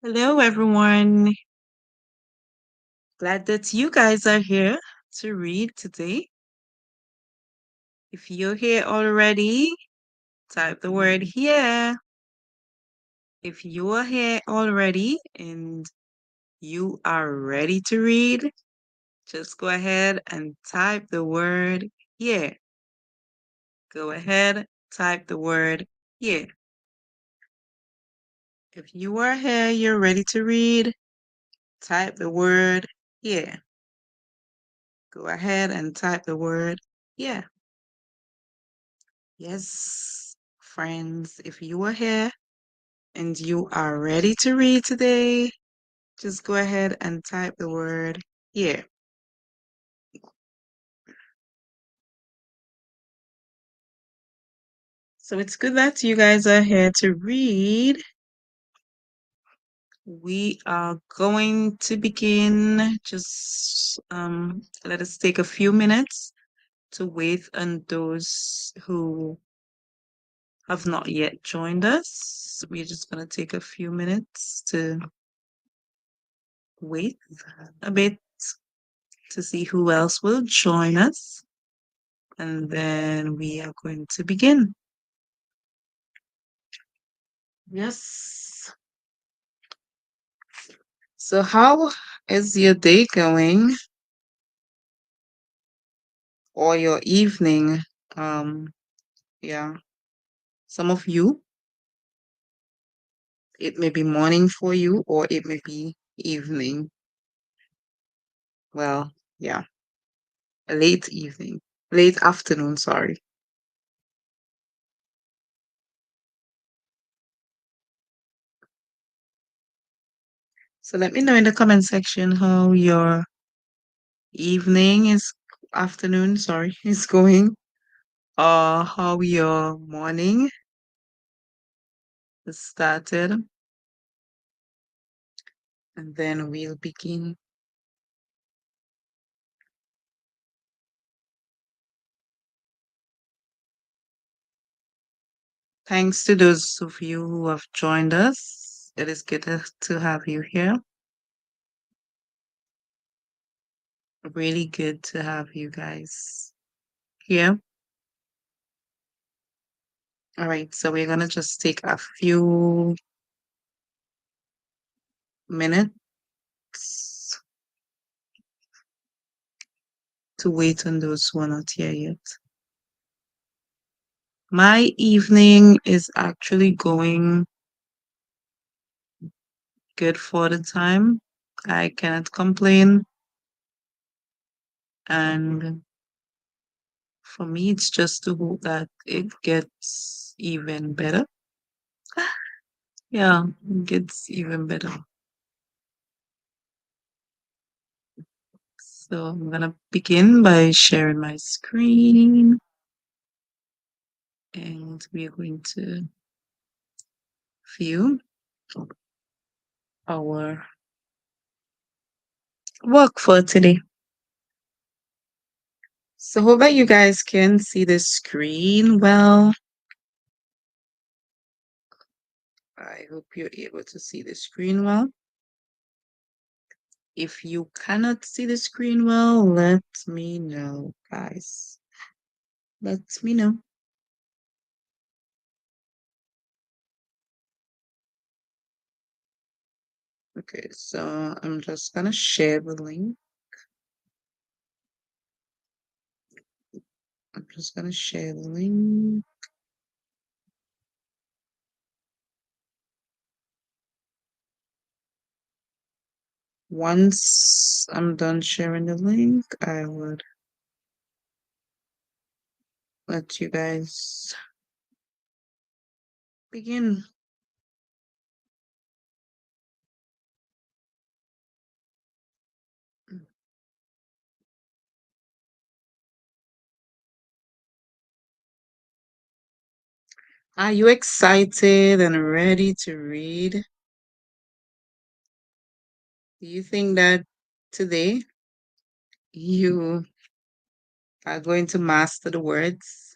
Hello, everyone. Glad that you guys are here to read today. If you're here already, type the word here. If you are here already and you are ready to read, just go ahead and type the word here. Go ahead, type the word here. If you are here, you're ready to read, type the word here. Go ahead and type the word here. Yes, friends, if you are here and you are ready to read today, just go ahead and type the word here. So it's good that you guys are here to read. We are going to begin. Just let us take a few minutes to wait on those who have not yet joined us. We're just going to take a few minutes to wait a bit to see who else will join us. And then we are going to begin. Yes. So how is your day going? Or your evening? Yeah. Some of you, it may be morning for you or it may be evening. Well, yeah. A late evening. Late afternoon, sorry. So let me know in the comment section how your evening is afternoon, sorry, is going, or how your morning is started, and then we'll begin. Thanks to those of you who have joined us. It is good to have you here. Really good to have you guys here. All right, so we're gonna just take a few minutes to wait on those who are not here yet. My evening is actually going good for the time. I cannot complain. And for me, it's just to hope that it gets even better. Yeah, it gets even better. So I'm gonna begin by sharing my screen, and we're going to view our work for today. So hope that you guys can see the screen well. I hope you're able to see the screen well. If you cannot see the screen well, let me know, guys. Let me know. Okay, so I'm just gonna share the link. I'm just gonna share the link. Once I'm done sharing the link, I would let you guys begin. Are you excited and ready to read? Do you think that today you are going to master the words?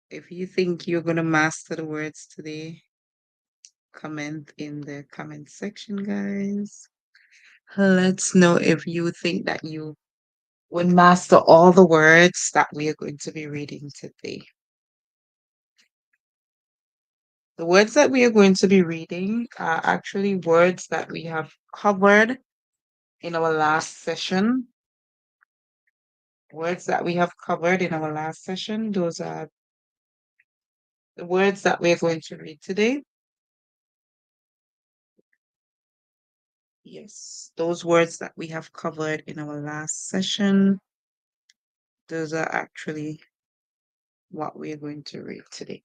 If you think you're going to master the words today, comment in the comment section, guys. Let's know if you think that you would master all the words that we are going to be reading today. The words that we are going to be reading are actually words that we have covered in our last session. Words that we have covered in our last session. Those are the words that we're going to read today. Yes, those words that we have covered in our last session. Those are actually what we are going to read today.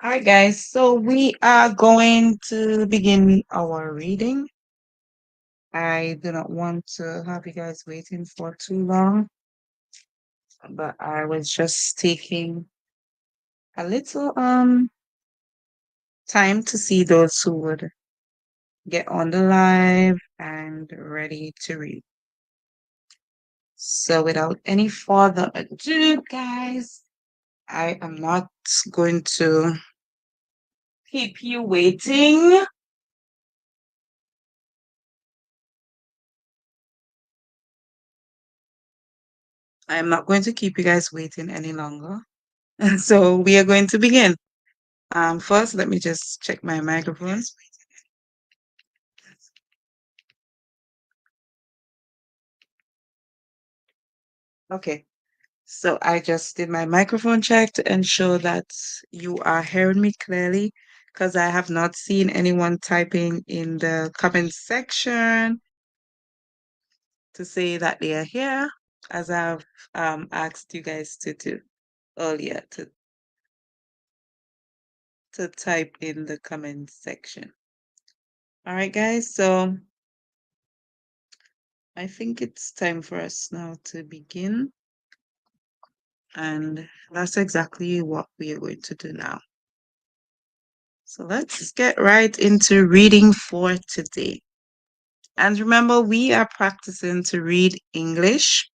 All right, guys. So we are going to begin our reading. I do not want to have you guys waiting for too long, but I was just taking a little time to see those who would get on the live and ready to read. So without any further ado, guys, I am not going to keep you waiting. I'm not going to keep you guys waiting any longer. So we are going to begin. First, let me just check my microphone. Okay, so I just did my microphone check to ensure that you are hearing me clearly because I have not seen anyone typing in the comment section to say that they are here, as I've asked you guys to do earlier to type in the comment section. All right, guys, so I think it's time for us now to begin. And that's exactly what we are going to do now. So let's get right into reading for today. And remember, we are practicing to read English.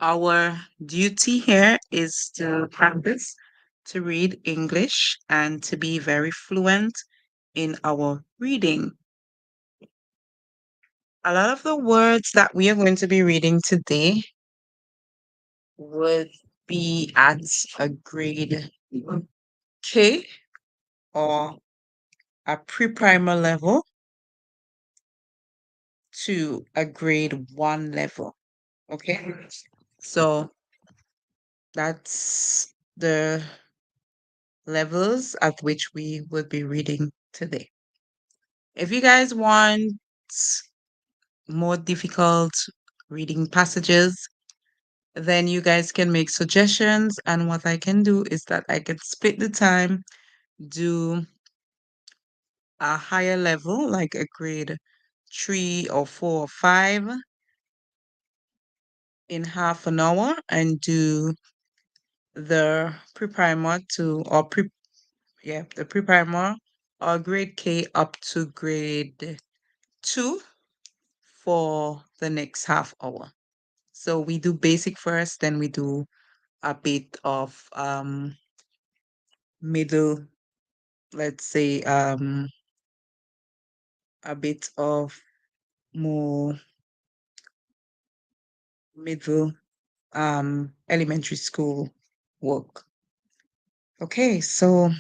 Our duty here is to practice to read English and to be very fluent in our reading. A lot of the words that we are going to be reading today would be at a grade K or a pre-primer level to a grade 1 level. Okay, so that's the levels at which we would be reading today. If you guys want more difficult reading passages, then you guys can make suggestions. And what I can do is that I can split the time, do a higher level, like a grade 3 or 4 or 5 in half an hour, and do the pre-primer to, or the pre-primer or grade K up to grade 2 for the next half hour. So we do basic first, then we do a bit of middle, let's say a bit of more middle elementary school work. Okay, so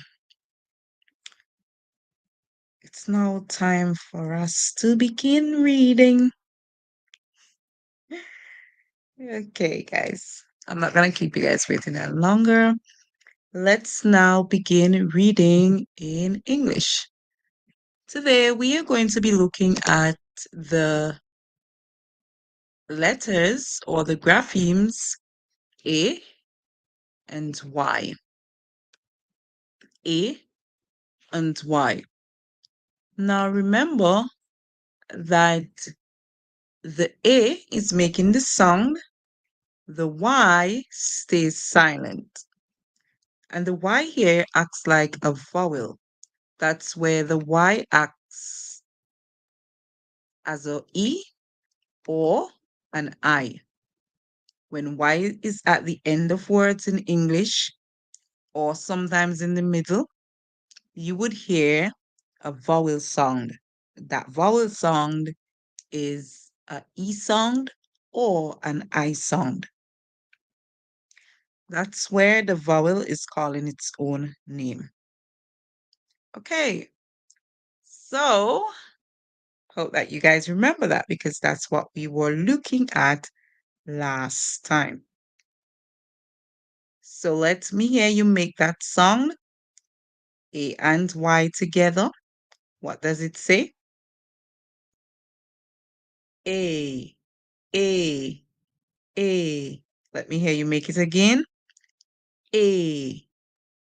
it's now time for us to begin reading. Okay, guys, I'm not gonna keep you guys waiting any longer. Let's now begin reading in English. Today, we are going to be looking at the letters or the graphemes A and Y. A and Y. Now remember that the A is making the sound, the Y stays silent. And the Y here acts like a vowel. That's where the Y acts as a E or an I. When Y is at the end of words in English, or sometimes in the middle, you would hear a vowel sound. That vowel sound is a E sound or an I sound. That's where the vowel is calling its own name. Okay, so hope that you guys remember that because that's what we were looking at last time. So let me hear you make that sound, A and Y together. What does it say? A, A, A. Let me hear you make it again. A,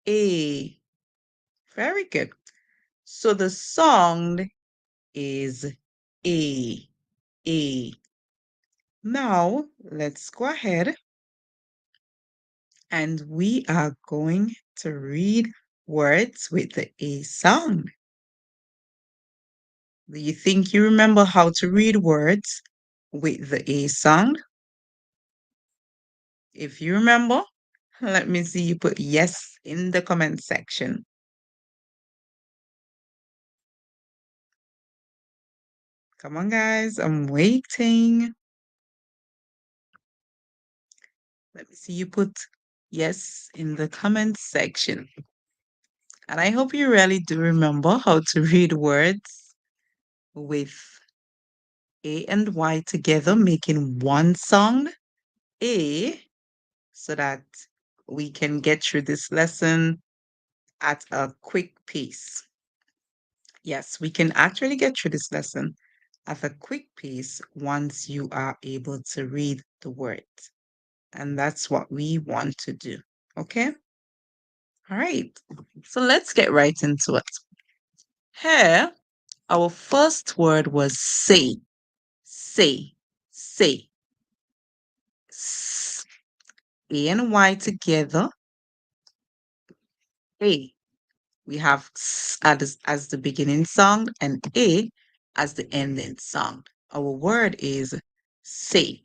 A. Very good. So the sound is A, A. Now let's go ahead and we are going to read words with the A sound. Do you think you remember how to read words with the A sound? If you remember, let me see you put yes in the comment section. Come on, guys, I'm waiting. Let me see you put yes in the comment section. And I hope you really do remember how to read words with A and Y together, making one sound, A, so that we can get through this lesson at a quick pace. Yes, we can actually get through this lesson at a quick pace once you are able to read the words. And that's what we want to do. Okay? All right. So let's get right into it. Here, our first word was say. Say. Say. S, A and Y together. A. We have S as the beginning sound and A as the ending sound. Our word is say.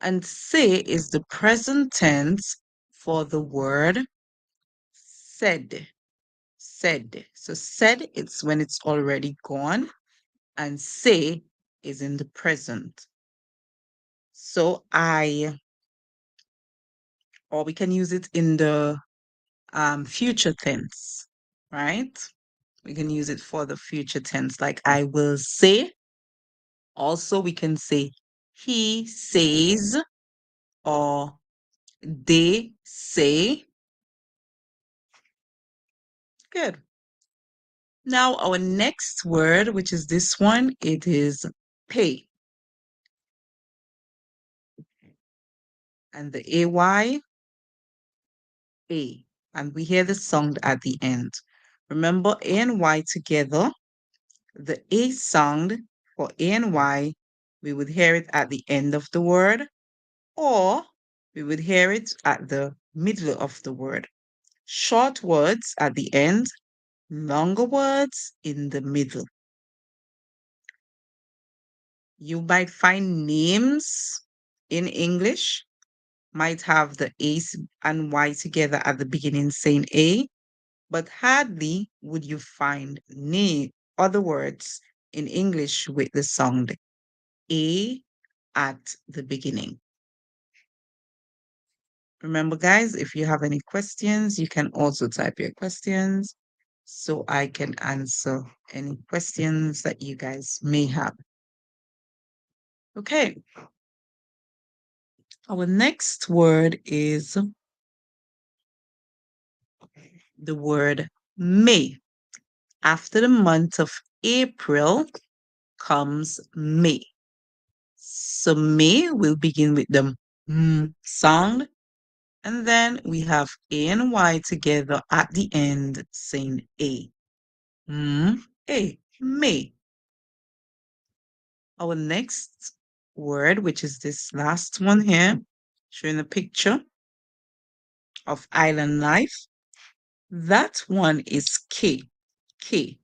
And say is the present tense for the word said. Said. So said, it's when it's already gone, and say is in the present. So or we can use it in the future tense, right? We can use it for the future tense, like I will say. Also, we can say he says or they say. Good. Now, our next word, which is this one, it is pay. And the AY, A. And we hear the sound at the end. Remember, A and Y together, the A sound for A and Y, we would hear it at the end of the word, or we would hear it at the middle of the word. Short words at the end, longer words in the middle. You might find names in English might have the A and Y together at the beginning saying A, but hardly would you find other words in English with the sound A at the beginning. Remember, guys, if you have any questions, you can also type your questions so I can answer any questions that you guys may have. Okay. Our next word is the word May. After the month of April comes May. So May will begin with the sound, and then we have A and Y together at the end saying A. A, May. Our next word, which is this last one here, showing a picture of island life. That one is K. K.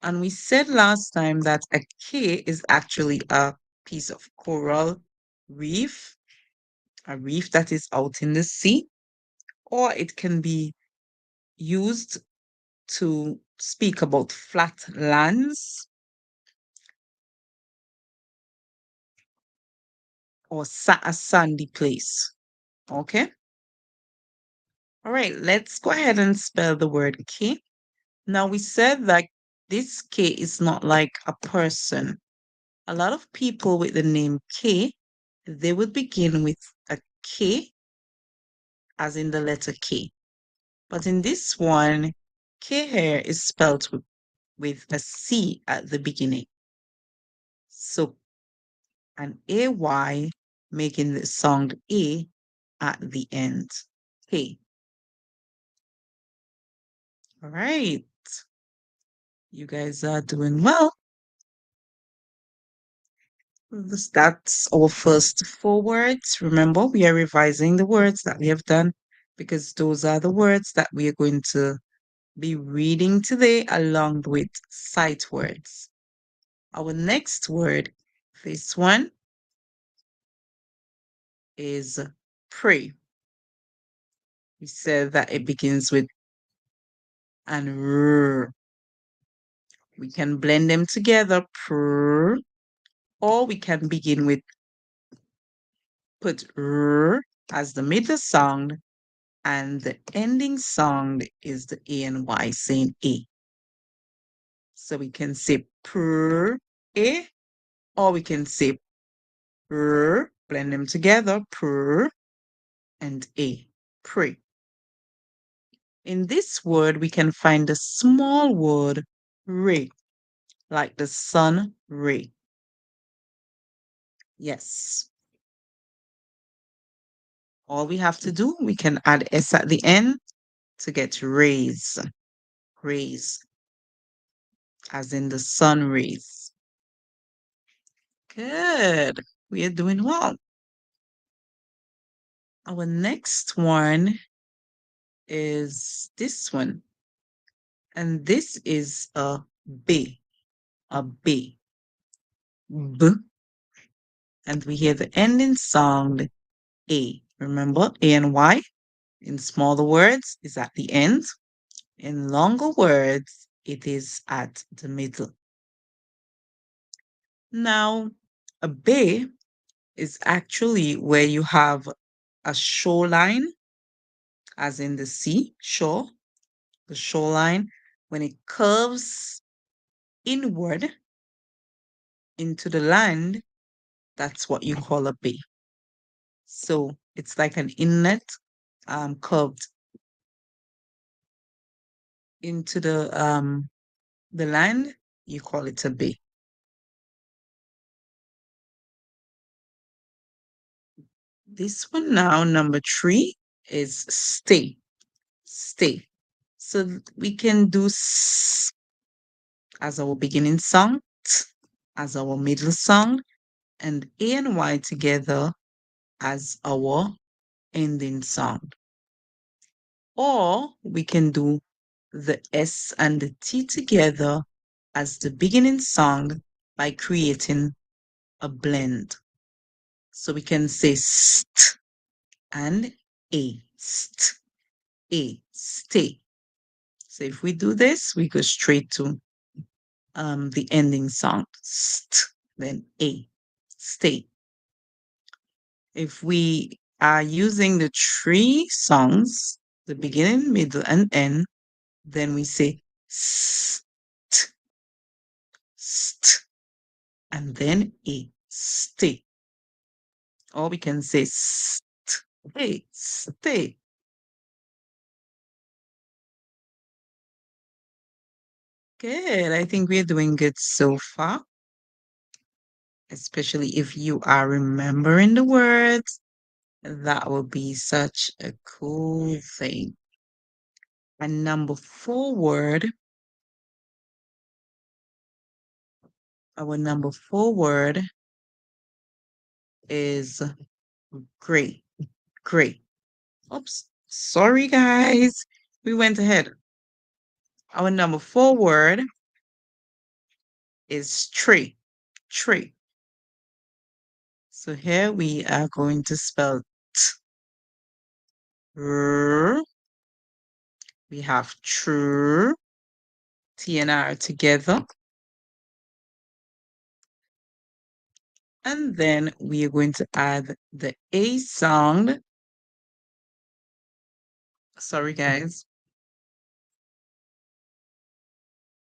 And we said last time that a K is actually a piece of coral reef, a reef that is out in the sea, or it can be used to speak about flat lands or a sandy place. Okay? All right, let's go ahead and spell the word K. Now, we said that this K is not like a person. A lot of people with the name K, they would begin with a K, as in the letter K. But in this one, K here is spelled with a C at the beginning. So an AY making the sound A at the end. K. All right. You guys are doing well. That's our first 4 words. Remember, we are revising the words that we have done because those are the words that we are going to be reading today along with sight words. Our next word, this one, is pray. We said that it begins with an r. We can blend them together, pr, or we can begin with put r as the middle sound, and the ending sound is the A and Y, saying A. So we can say pr, A, or we can say pr, blend them together, pr and A, pray. In this word, we can find the small word ray, like the sun ray. Yes. All we have to do, we can add S at the end to get rays. Rays, as in the sun rays. Good. We are doing well. Our next one is this one. And this is a B. A B. B. And we hear the ending sound A. Remember, A and Y in smaller words is at the end. In longer words, it is at the middle. Now, a bay is actually where you have a shoreline, as in the sea, shore, the shoreline, when it curves inward into the land, that's what you call a bay. So it's like an inlet curved into the land, you call it a bay. This one now, number 3, is stay. Stay. So we can do s as our beginning sound, t as our middle sound, and A and Y together as our ending sound. Or we can do the S and the T together as the beginning sound by creating a blend. So we can say st and A, st, A, stay. So if we do this, we go straight to the ending sound, st, then A, stay. If we are using the 3 songs, the beginning, middle, and end, then we say st, st, and then A, stay. Or we can say stay, stay. Good. I think we're doing good so far, especially if you are remembering the words. That will be such a cool thing. And number 4 word, our number 4 word is gray. Gray. Oops. Sorry, guys. We went ahead. Our number 4 word is tree. Tree. So here we are going to spell t. R. We have tr. T and R together. And then we are going to add the A sound. Sorry, guys.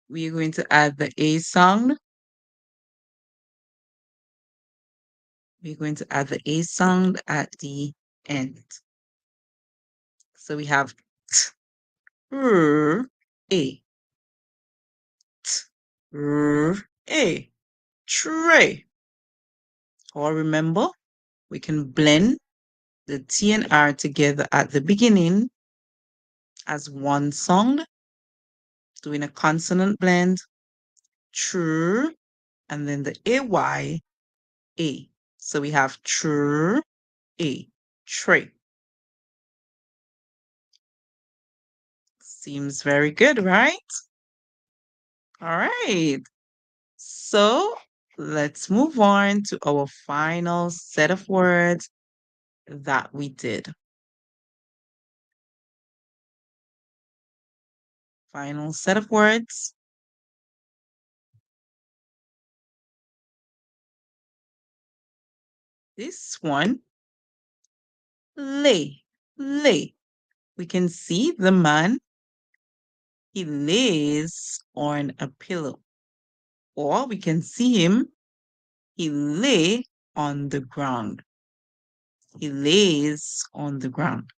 We are going to add the A sound. We're going to add the A sound at the end. So we have t, r, A, t, r, A, tray. Or remember, we can blend the T and R together at the beginning as one sound, doing a consonant blend, tr, and then the AY, A. So we have tr, A, tray. Seems very good, right? All right. So let's move on to our final set of words that we did. Final set of words. This one, lay, lay. We can see the man, he lays on a pillow. Or we can see him, he lay on the ground. He lays on the ground.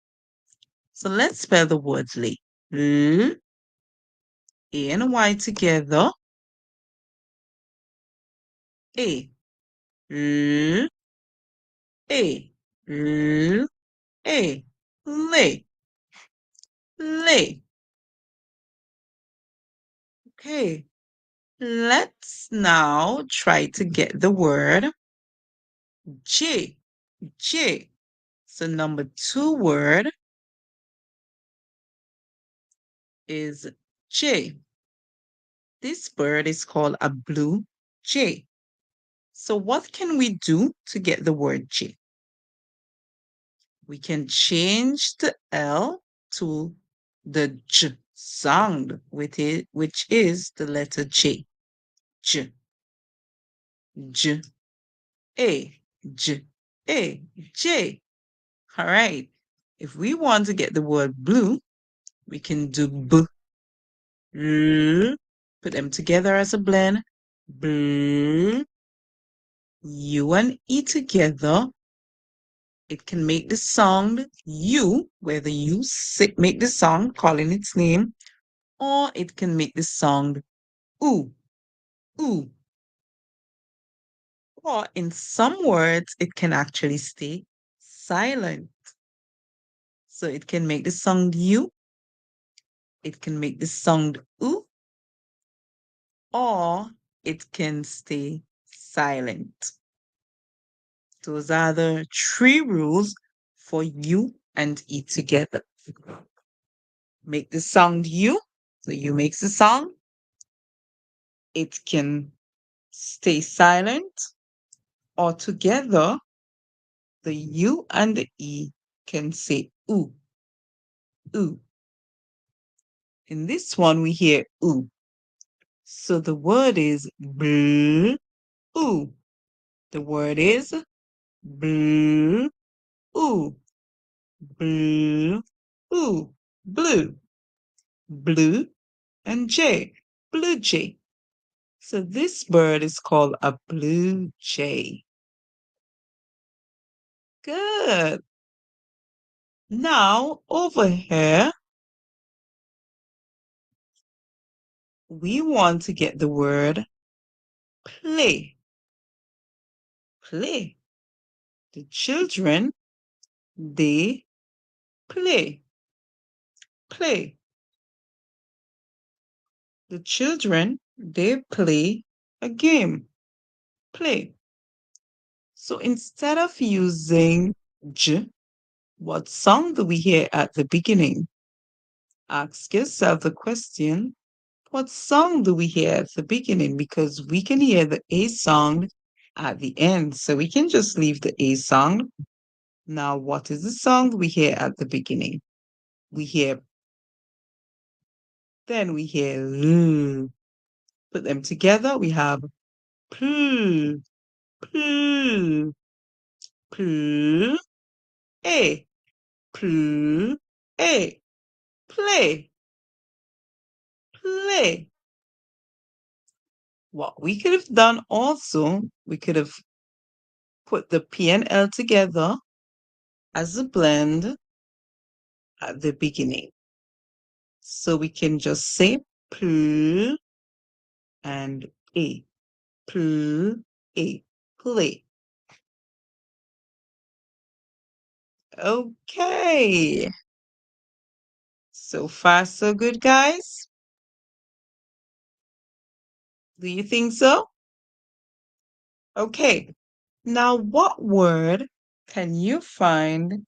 So let's spell the word lay. L, A and Y together. A. L, A. L, A. Lay. Lay. Okay. Let's now try to get the word J. J. So number 2 word is J. This bird is called a blue jay. So what can we do to get the word J? We can change the L to the J sound with it, which is the letter J. J. J. A. J. A. J. All right. If we want to get the word blue, we can do B. L. Put them together as a blend. B. U and E together. It can make the sound U, where the U make the sound, calling its name, or it can make the sound oo, oo. Or in some words, it can actually stay silent. So it can make the sound U, it can make the sound oo, or it can stay silent. Those are the 3 rules for U and E together. Make the sound U, so U makes the sound. It can stay silent, or together, the U and the E can say oo, oo. In this one, we hear oo. So the word is blue, ooh. The word is blue, ooh. Blue, ooh. Blue, blue, and J, blue jay. So this bird is called a blue jay. Good. Now, over here, we want to get the word play. Play. The children, they play. Play. The children, they play a game. Play. So instead of using J, what sound do we hear at the beginning? Ask yourself the question, what sound do we hear at the beginning? Because we can hear the A sound at the end. So we can just leave the A sound. Now, what is the sound we hear at the beginning? We hear, then we hear L. Put them together, we have P, P, P, A, P, A. Play, play. What we could have done also, we could have put the P and L together as a blend at the beginning. So we can just say P and A, P, A, play. Okay. So far, so good, guys. Do you think so? Okay. Now, what word can you find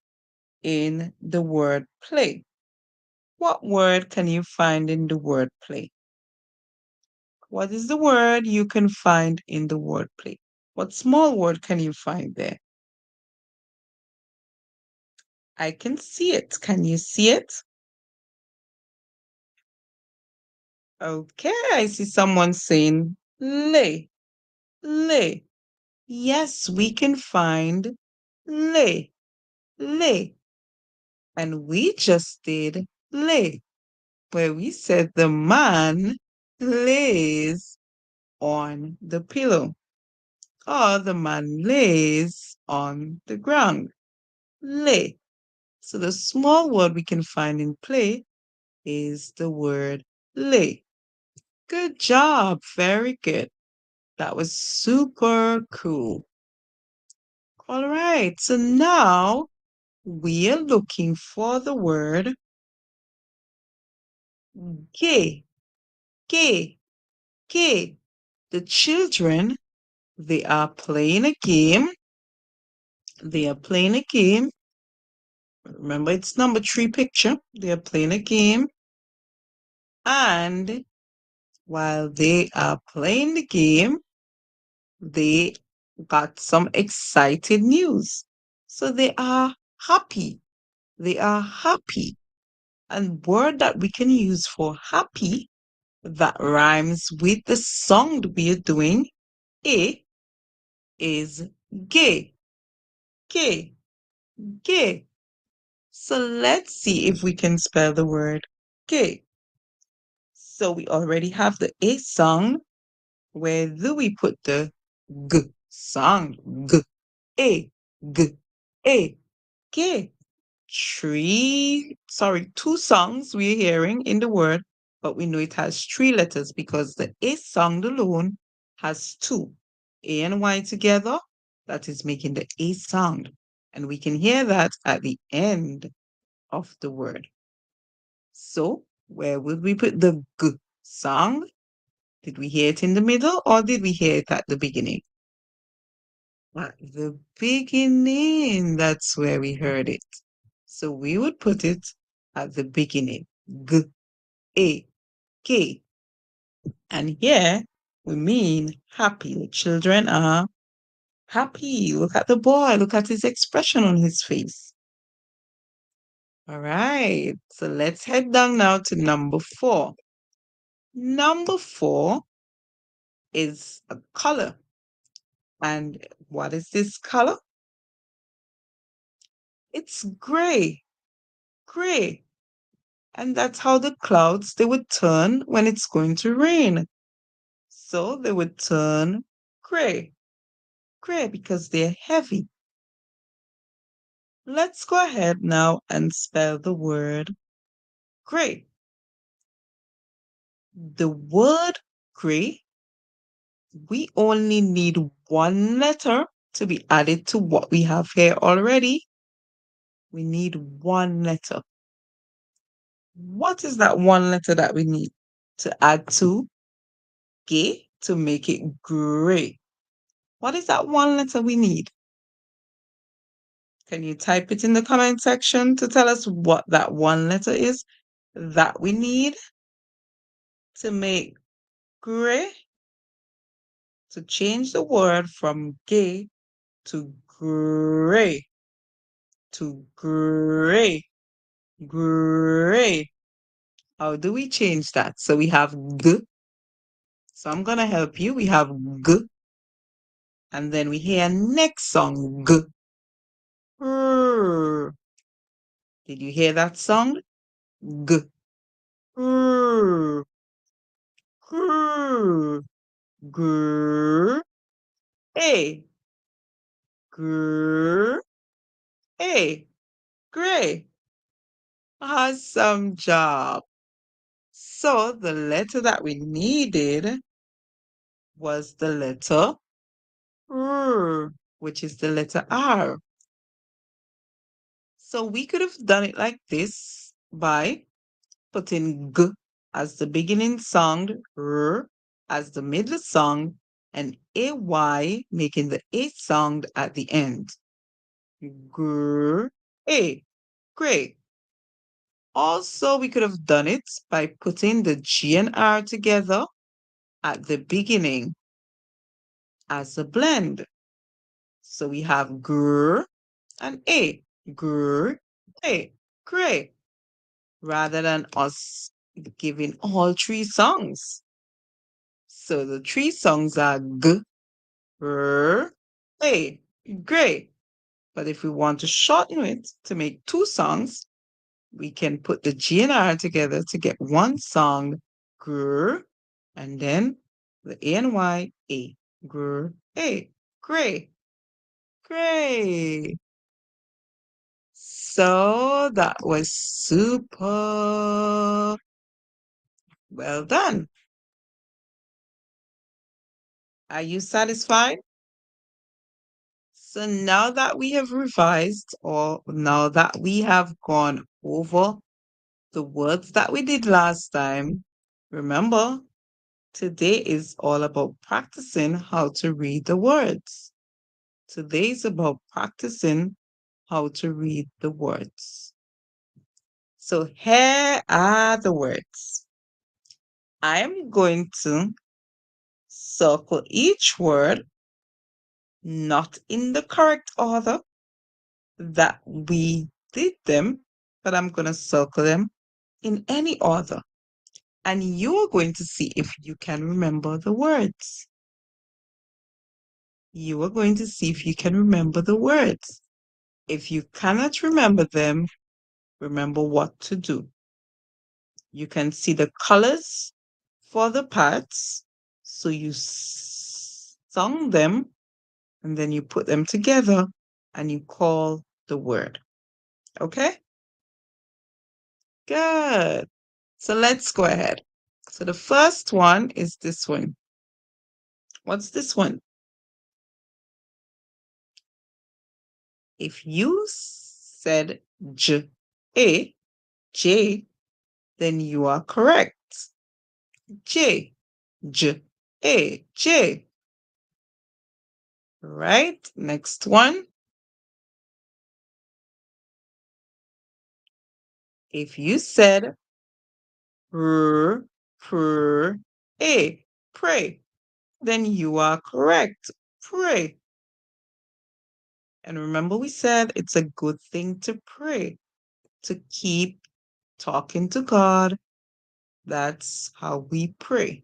in the word play? What word can you find in the word play? What is the word you can find in the word play? What small word can you find there? I can see it. Can you see it? Okay, I see someone saying lay, lay. Yes, we can find lay, lay. And we just did lay, where we said the man lays on the pillow, or the man lays on the ground. Lay. So the small word we can find in play is the word lay. Good job. Very good. That was super cool. All right. So now we are looking for the word gay, gay, gay. The children, they are playing a game. They are playing a game. Remember, it's number 3 picture. They are playing a game. And while they are playing the game, they got some excited news. So they are happy. They are happy. And word that we can use for happy that rhymes with the song we are doing is gay, gay, gay. So let's see if we can spell the word gay. So we already have the A sound. Where do we put the G sound? G, A, G, A, G. Two songs we're hearing in the word, but we know it has 3 letters because the A sound alone has 2. A and Y together, that is making the A sound. And we can hear that at the end of the word. So where would we put the G sound? Did we hear it in the middle or did we hear it at the beginning? At the beginning, that's where we heard it. So we would put it at the beginning. G, A, K. And here we mean happy. The children are happy. Look at the boy. Look at his expression on his face. All right. So let's head down now to number 4. Number 4 is a color. And what is this color? It's gray, gray. And that's how the clouds, they would turn when it's going to rain. So they would turn gray, gray because they're heavy. Let's go ahead now and spell the word gray. The word gray, we only need 1 letter to be added to what we have here already. We need 1 letter. What is that 1 letter that we need to add to gay to make it gray? What is that 1 letter we need? Can you type it in the comment section to tell us what that 1 letter is that we need to make gray? to change the word from gay to gray. To gray. Gray. How do we change that? So we have g. So I'm gonna help you. We have g. And then we hear next song, g. Grr. Did you hear that song? G. Grr. Grr. Grr. A. Grr. A. Gray. Awesome job. So the letter that we needed was the letter R, which is the letter R. So we could have done it like this by putting G as the beginning sound, R as the middle sound, and AY making the A sound at the end. Gr, A, great. Also, we could have done it by putting the G and R together at the beginning as a blend. So we have gr and A, gr, A, gray, rather than us giving all three songs. So the three songs are g, r, A, gray. But if we want to shorten it to make two songs, we can put the G and R together to get one song, gr, and then the A and Y, A, gr, A, gray, gray. So that was super. Well done. Are you satisfied? So now that we have revised, or now that we have gone over the words that we did last time, remember, today is all about practicing how to read the words. Today is about practicing how to read the words. So here are the words. I am going to circle each word, not in the correct order that we did them, but I'm going to circle them in any order. And you are going to see if you can remember the words. You are going to see if you can remember the words. If you cannot remember them, remember what to do. You can see the colors for the parts. So you sung them and then you put them together and you call the word. Okay? Good. So let's go ahead. So the first one is this one. What's this one? If you said J, then you are correct. J, J. Right? Next one. If you said R, pray, then you are correct. Pray. And remember we said it's a good thing to pray, to keep talking to God. That's how we pray.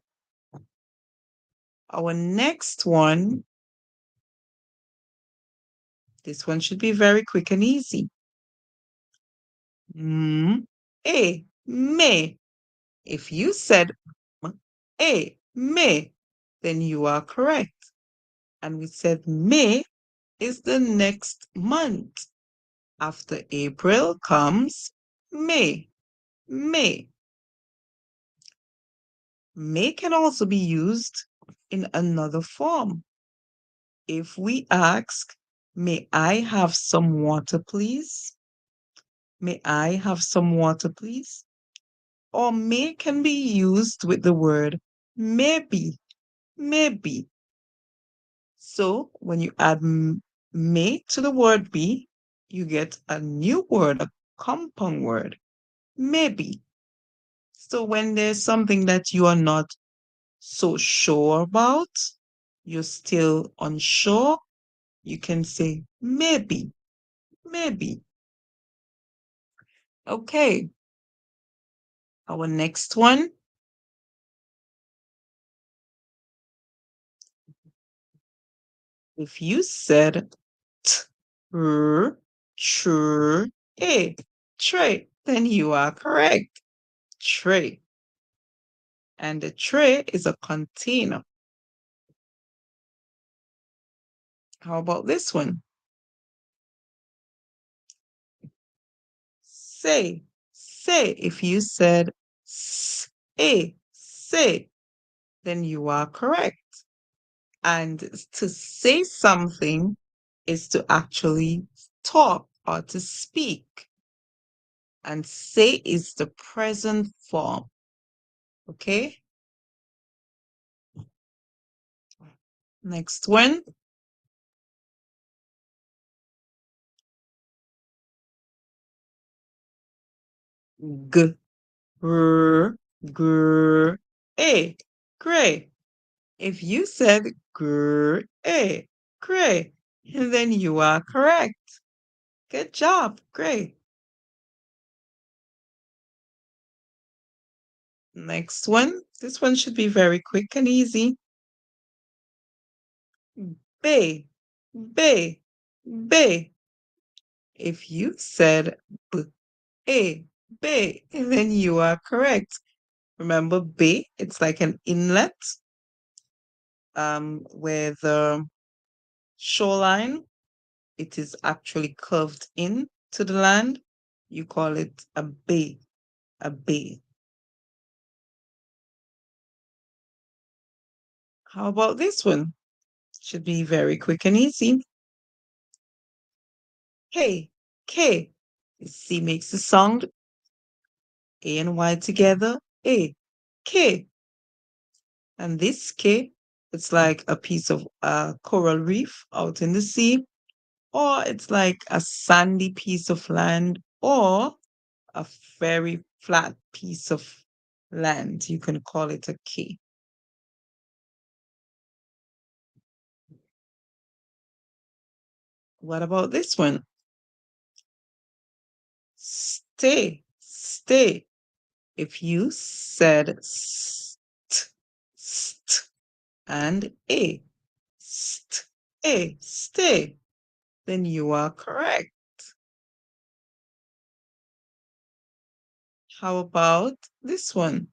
Our next one, this one should be very quick and easy. May. If you said May, then you are correct. And we said May is the next month. After April comes May. May. May can also be used in another form. If we ask, may I have some water, please? May I have some water, please? Or may can be used with the word maybe, maybe. So when you add may to the word be, you get a new word, a compound word, maybe. So when there's something that you are not so sure about, you're still unsure, you can say maybe, maybe. Okay, our next one. If you said tr, a, tray, then you are correct. Tray. And the tray is a container. How about this one? Say, say. If you said say, then you are correct. And to say something is to actually talk or to speak. And say is the present form. Okay? Next one. G, r, gr, a. Gray. If you said gray, gray, then you are correct. Good job. Great. Next one. This one should be very quick and easy. Bay, bay, bay. If you said bay, then you are correct. Remember, bay, it's like an inlet where the shoreline, it is actually curved in to the land. You call it a bay, a bay. How about this one? Should be very quick and easy. K, K. C makes the sound A and Y together. K. And this K, it's like a piece of coral reef out in the sea, or it's like a sandy piece of land, or a very flat piece of land. You can call it a K. What about this one? Stay, stay. If you said st and stay, then you are correct. How about this one?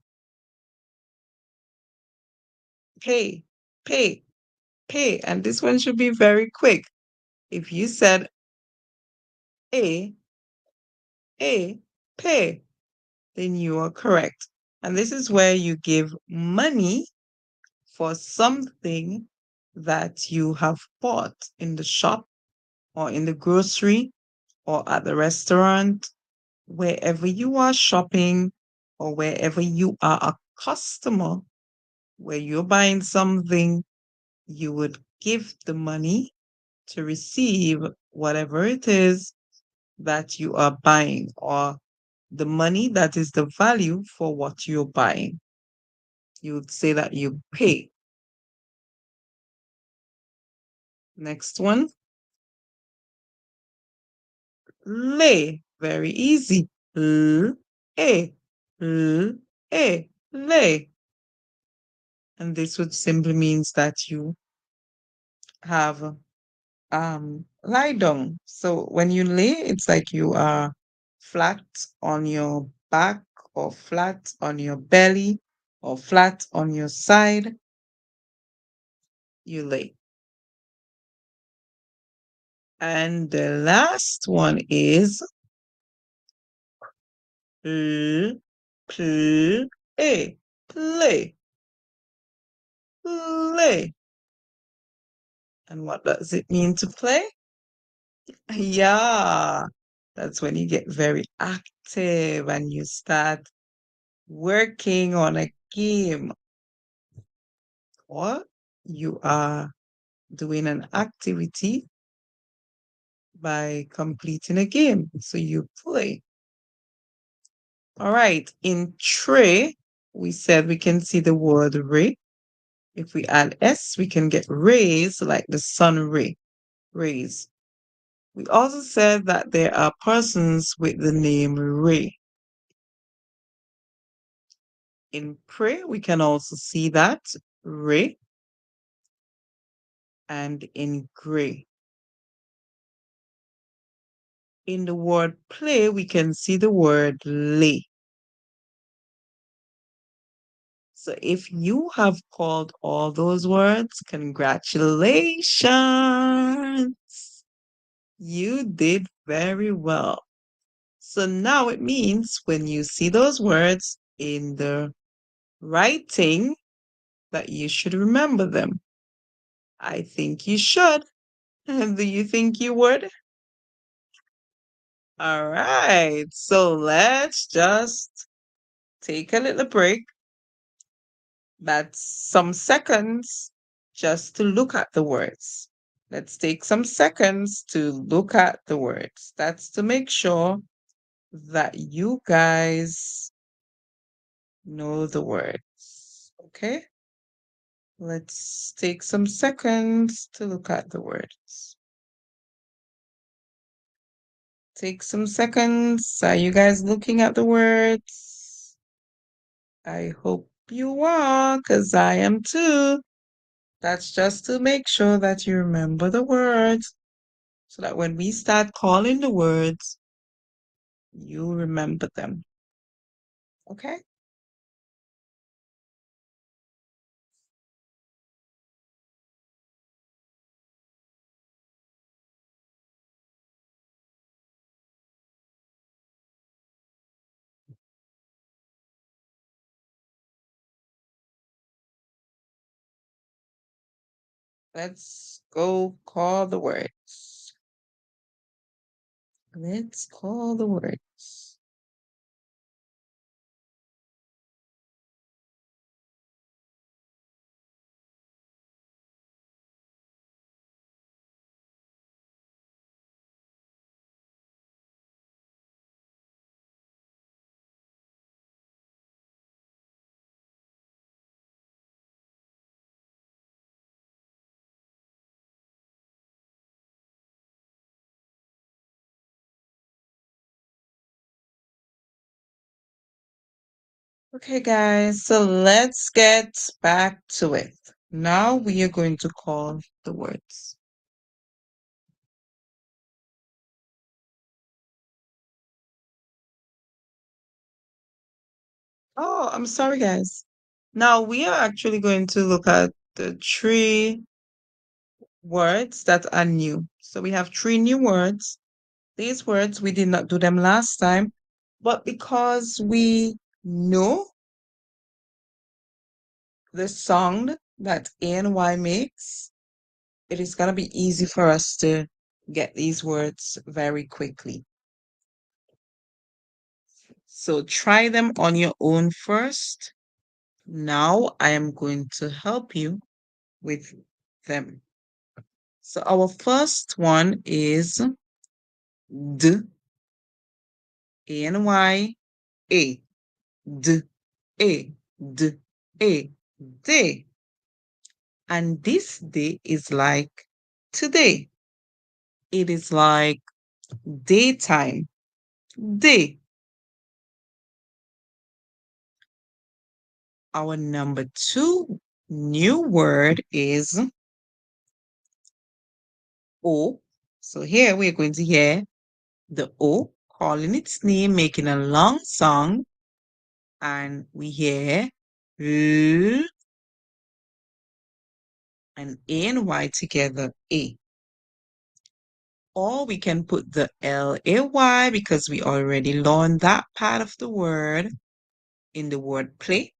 Pay, pay, pay. And this one should be very quick. If you said a, pay, then you are correct. And this is where you give money for something that you have bought in the shop or in the grocery or at the restaurant, wherever you are shopping or wherever you are a customer, where you're buying something, you would give the money to receive whatever it is that you are buying, or the money that is the value for what you're buying. You would say that you pay. Next one, lay. Very easy. A, lay. And this would simply means that you have lie down. So when you lay, it's like you are flat on your back or flat on your belly or flat on your side. You lay. And the last one is l, play, play, play. And what does it mean to play? Yeah, that's when you get very active and you start working on a game, or you are doing an activity by completing a game. So you play. All right. In tray, we said we can see the word re. If we add S, we can get rays like the sun rays. We also said that there are persons with the name Ray. In pray, we can also see that Ray and in gray. In the word play, we can see the word lay. So if you have called all those words, congratulations. You did very well. So now it means when you see those words in the writing that you should remember them. I think you should. Do you think you would? All right. So let's just take a little break. That's some seconds just to look at the words. Let's take some seconds to look at the words. That's to make sure that you guys know the words. Okay? Let's take some seconds to look at the words. Take some seconds. Are you guys looking at the words? I hope you are, because I am too. That's just to make sure that you remember the words so that when we start calling the words, you remember them. Okay? Let's go call the words. Let's call the words. Okay, guys, so let's get back to it. Now we are going to call the words. Oh, I'm sorry, guys. Now we are actually going to look at the three words that are new. So we have three new words. These words, we did not do them last time, but because we know the sound that A and Y makes, it is going to be easy for us to get these words very quickly. So try them on your own first. Now I am going to help you with them. So our first one is D, A-N-Y, A, D, A, D, A, day. And this day is like today. It is like daytime, day. Our number two new word is O. So here we're going to hear the O calling its name, making a long song. And we hear L and A and Y together, A. Or we can put the L-A-Y because we already learned that part of the word in the word play.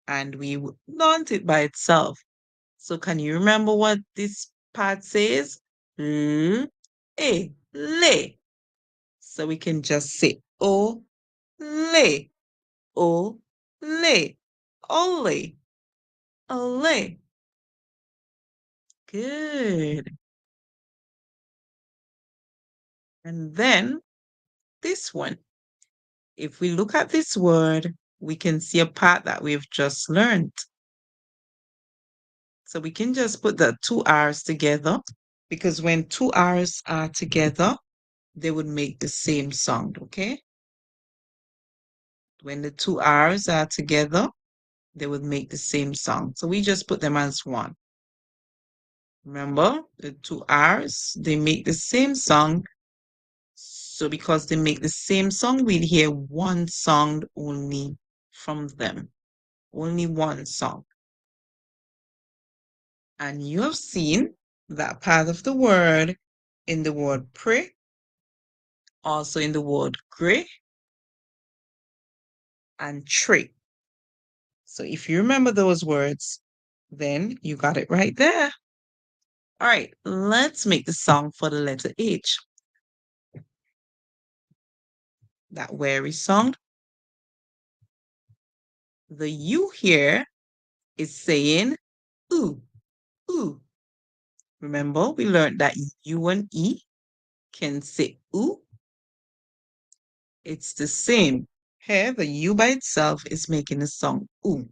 And we learned it by itself. So can you remember what this part says? L-A, lay. So we can just say O, lay, O, lay, ole, ole. Good. And then this one. If we look at this word, we can see a part that we've just learned. So we can just put the two R's together because when two R's are together, they would make the same sound, okay? When the two R's are together, they would make the same sound. So we just put them as one. Remember, the two R's, they make the same sound. So because they make the same sound, we'd hear one sound only from them. Only one sound. And you have seen that part of the word in the word pray, also in the word gray and tray. So if you remember those words, then you got it right there. All right, let's make the sound for the letter H. That wary sound. The U here is saying ooh, ooh. Remember, we learned that U and E can say ooh. It's the same. Here, the U by itself is making the sound ooh.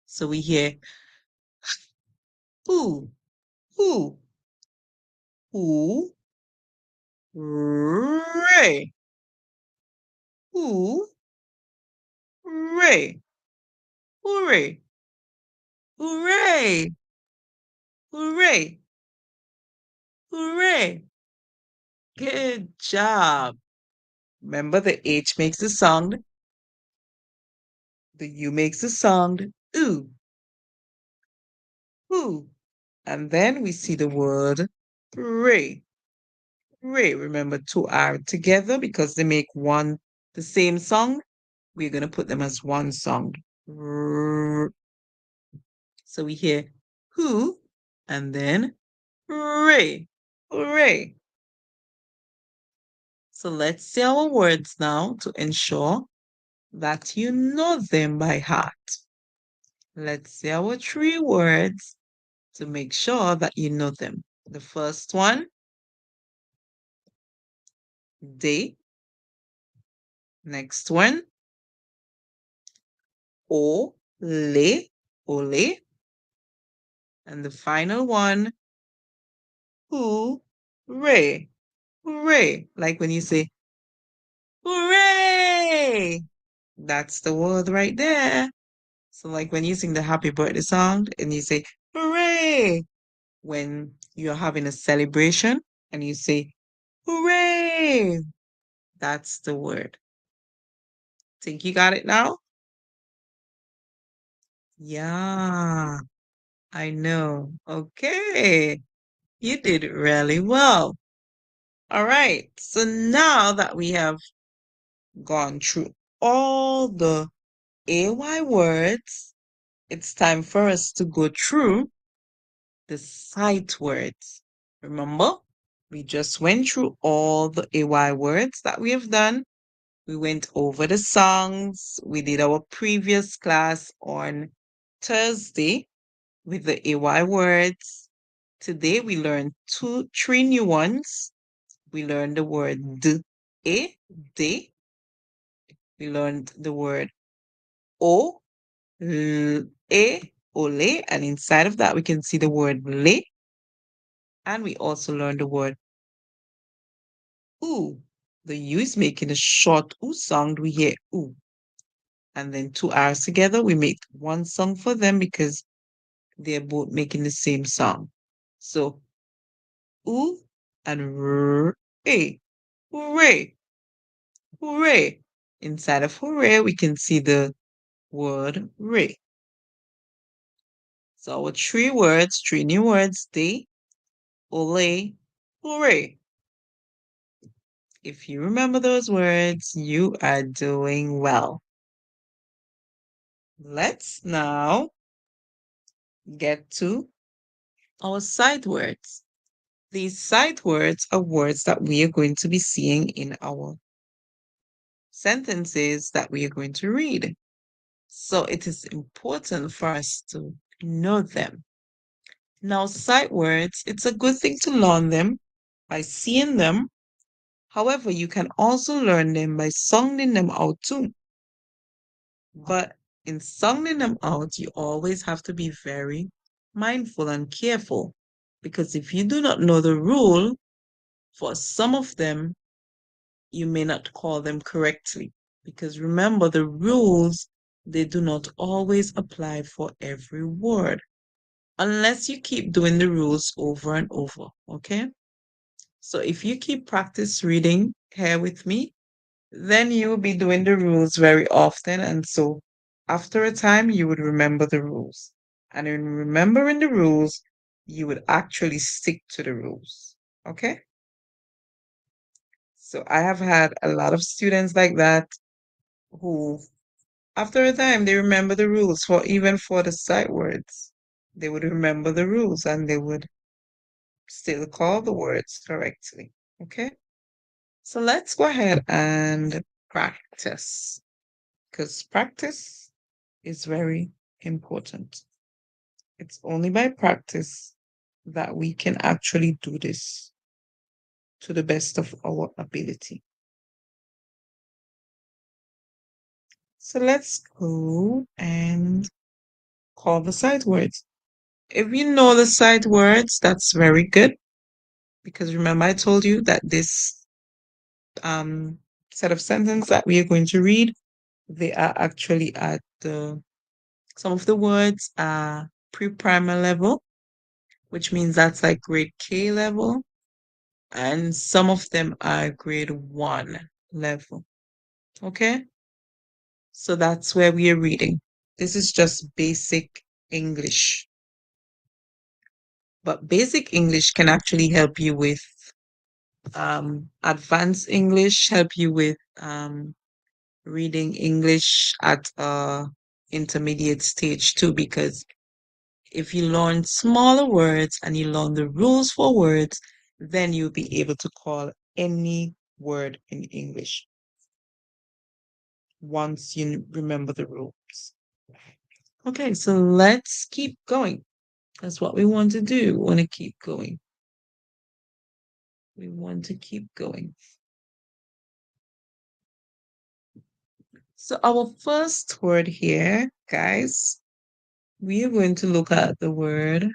So we hear ooh, ooh, ooh, ray, ooh, ray, hooray, hooray, hooray, hooray. Good job. Remember, the H makes the sound, the U makes the sound ooh, ooh. And then we see the word ray. Ray. Remember, two R together because they make one the same sound. We're going to put them as one sound. So we hear who and then ray. Hooray. So let's say our words now to ensure that you know them by heart. Let's say our three words to make sure that you know them. The first one, day. Next one, ole, ole. And the final one, hooray, hooray. Like when you say, hooray! That's the word right there. So like when you sing the happy birthday song and you say, hooray! When you're having a celebration and you say, hooray! That's the word. Think you got it now? Yeah, I know. Okay. You did really well. All right. So now that we have gone through all the AY words, it's time for us to go through the sight words. Remember, we just went through all the AY words that we have done. We went over the songs. We did our previous class on Thursday with the AY words. Today we learned three new ones. We learned the word de. We learned the word o, ole, and inside of that we can see the word le. And we also learned the word oo. The U is making a short oo sound. We hear oo. And then two R's together, we make one song for them because they're both making the same sound. So oo and a. Hooray. Hooray. Inside of hooray, we can see the word ray. So our three words, three new words, they, ole, hooray. If you remember those words, you are doing well. Let's now get to our sight words. These sight words are words that we are going to be seeing in our sentences that we are going to read. So it is important for us to know them. Now, sight words, it's a good thing to learn them by seeing them. However, you can also learn them by sounding them out too. But in sounding them out, you always have to be very mindful and careful, because if you do not know the rule, for some of them, you may not call them correctly. Because remember, the rules, they do not always apply for every word, unless you keep doing the rules over and over, okay? So if you keep practice reading here with me, then you will be doing the rules very often. And so after a time, you would remember the rules. And in remembering the rules, you would actually stick to the rules. Okay? So I have had a lot of students like that who, after a time, they remember the rules for even for the sight words. They would remember the rules and they would still call the words correctly. Okay? So let's go ahead and practice, because practice is very important. It's only by practice that we can actually do this to the best of our ability. So let's go and call the sight words. If you know the sight words, that's very good, because remember I told you that this set of sentences that we are going to read, they are actually at some of the words are pre-primer level, which means that's like grade K level, and some of them are grade 1 level. Okay? So that's where we are reading. This is just basic English. But basic English can actually help you with advanced English, help you with reading English at intermediate stage too, because if you learn smaller words and you learn the rules for words, then you'll be able to call any word in English once you remember the rules. Okay, so let's keep going. That's what we want to do. We want to keep going. We want to keep going. So our first word here, guys, we are going to look at the word.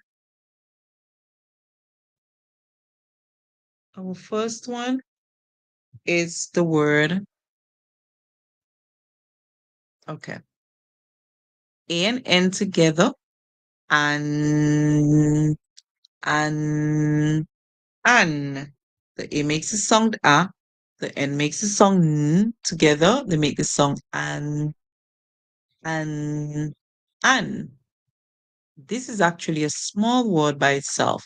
Our first one is the word, okay, A and N together, and an. The A makes the sound A, the N makes the sound N. Together, they make the sound an. This is actually a small word by itself.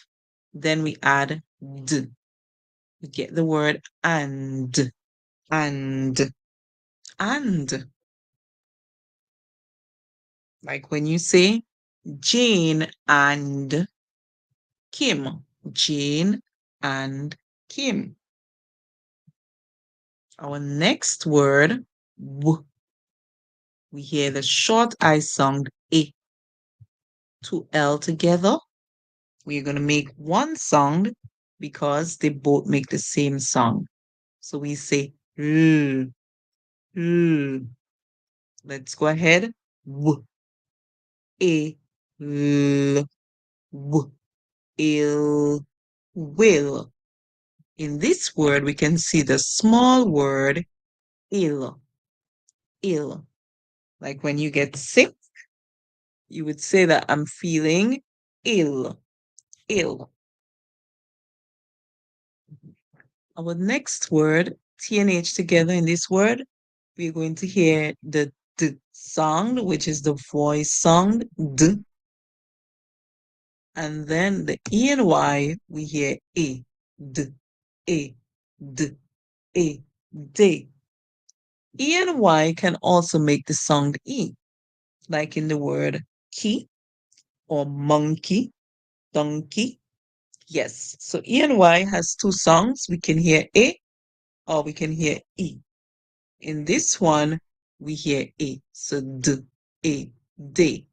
Then we add D. We get the word and, and, and. Like when you say Jane and Kim. Jane and Kim. Our next word, W. We hear the short I sound A. Two L together. We're going to make one sound because they both make the same sound. So we say L, L. Let's go ahead. W, A, L, W, ill, will. In this word, we can see the small word ill, ill. Like when you get sick, you would say that I'm feeling ill, ill. Our next word, T and H together in this word, we're going to hear the D sound, which is the voice sound, D. And then the E and Y, we hear A, D, A, D, A, D. E and Y can also make the sound E, like in the word key or monkey, donkey. Yes, so E and Y has two sounds. We can hear A or we can hear E. In this one, we hear A, so D, A, day.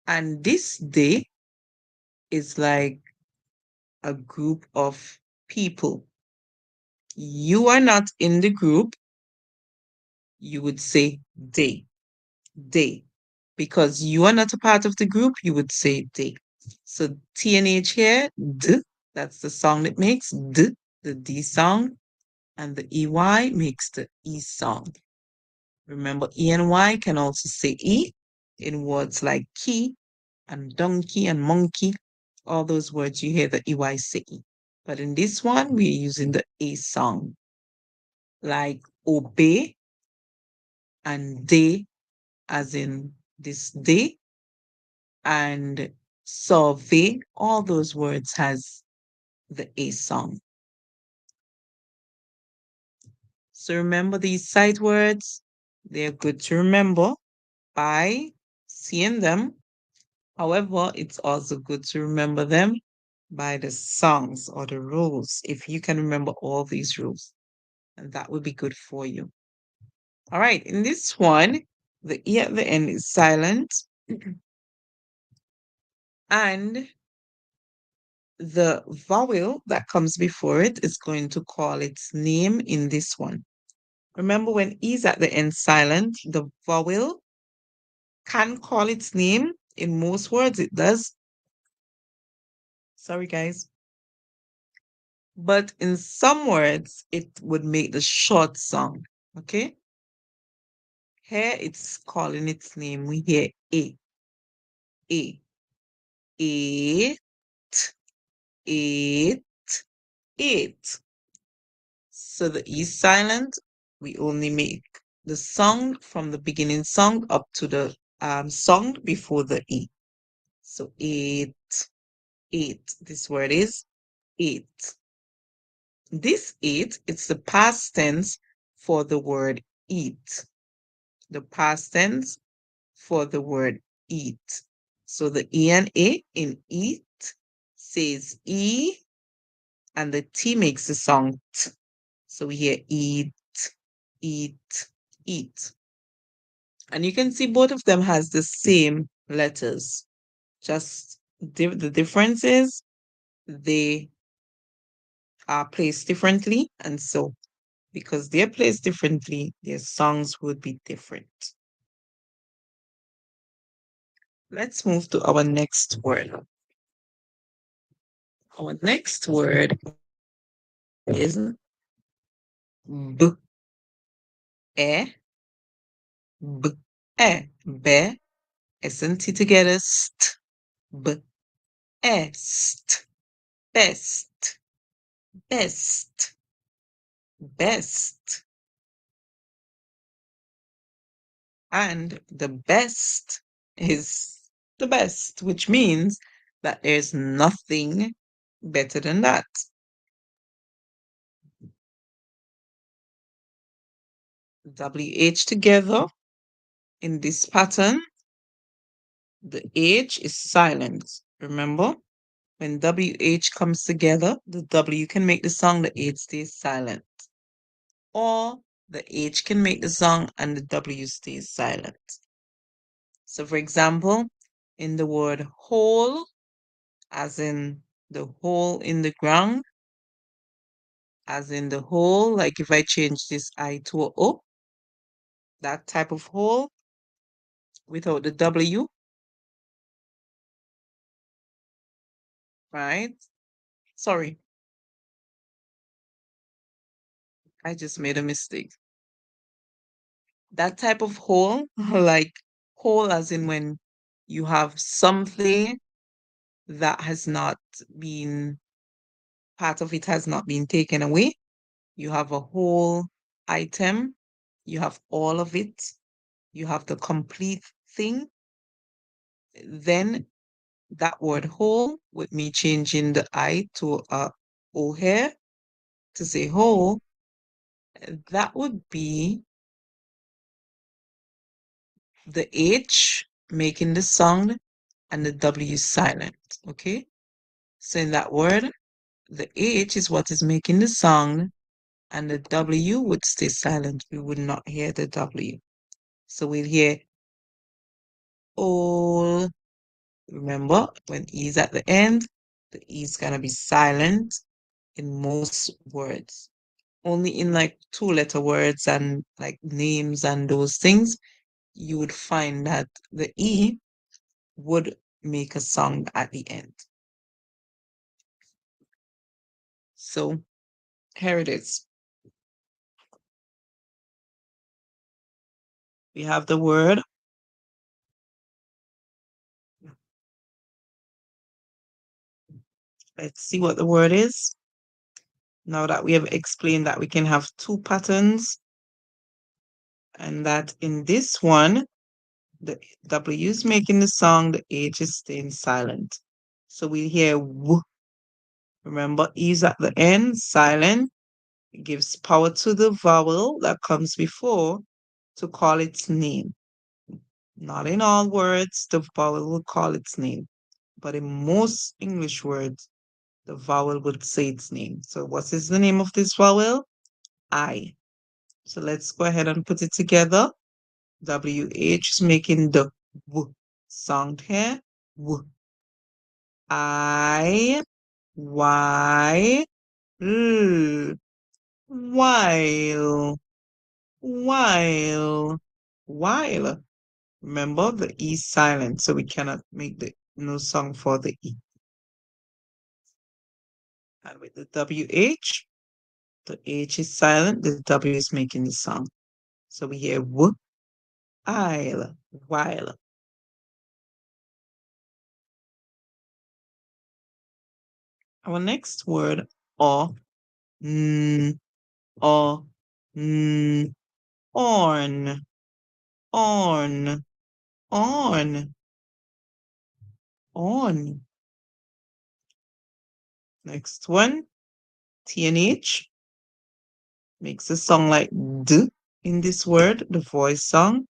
And this day is like a group of people. You are not in the group, you would say they, they. Because you are not a part of the group, you would say they. So TNH here, d, that's the sound it makes, d, the D sound, and the EY makes the E sound. Remember, E and Y can also say E in words like key and donkey and monkey. All those words you hear the EY say E. But in this one, we're using the A sound, like obey and day, as in this day, and survey. All those words has the A sound. So remember these sight words. They're good to remember by seeing them. However, it's also good to remember them by the songs or the rules. If you can remember all these rules, and that would be good for you. All right, in this one, the E at the end is silent, and the vowel that comes before it is going to call its name in this one. Remember, when E is at the end silent, the vowel can call its name. In most words, it does. Sorry, guys. But in some words, it would make the short sound. Okay? Here it's calling its name. We hear A, A, eight, eight, eight. So the E silent, we only make the sound from the beginning sound up to the sound before the E. So eight, eight. This word is eight. This eight, it's the past tense for the word eat. The past tense for the word eat. So the E and A in eat says E, and the T makes the sound T. So we hear eat, eat, eat. And you can see both of them has the same letters. Just the difference is they are placed differently. And so because they're placed differently, their songs would be different. Let's move to our next word. Our next word is b, e, b, e, be, S and T together, st, b, est, best, best, best. And the best is the best, which means that there's nothing better than that. WH together in this pattern, the H is silent. Remember, when WH comes together, the W can make the sound, the H stays silent. Or the H can make the sound and the W stays silent. So for example, in the word hole, as in the hole in the ground, as in the hole, like if I change this I to a O, that type of hole without the W, right? Sorry, I just made a mistake. That type of hole, like hole as in when you have something that has not been, part of it has not been taken away. You have a whole item, you have all of it, you have the complete thing. Then that word whole, with me changing the I to a O here to say whole, that would be the H making the sound and the W silent. Okay? So in that word, the H is what is making the sound, and the W would stay silent. We would not hear the W. So we'll hear all. Remember, when E is at the end, the E is going to be silent in most words. Only in like 2-letter words and like names and those things, you would find that the E would make a sound at the end. So here it is. We have the word. Let's see what the word is. Now that we have explained that we can have two patterns, and that in this one, the W is making the sound, the H is staying silent. So we hear W. Remember, E is at the end, silent. It gives power to the vowel that comes before to call its name. Not in all words, the vowel will call its name, but in most English words, the vowel would say its name. So what is the name of this vowel? I. So let's go ahead and put it together. WH is making the W sound here. W. I, Y, L. While, while. Remember, the E is silent, so we cannot make the no sound for the E. And with the WH, the H is silent, the W is making the sound. So we hear W, I'll, while. Our next word, or, n, or, n, on, on, on, on. Next one, T and H makes a song like D in this word, the voice song.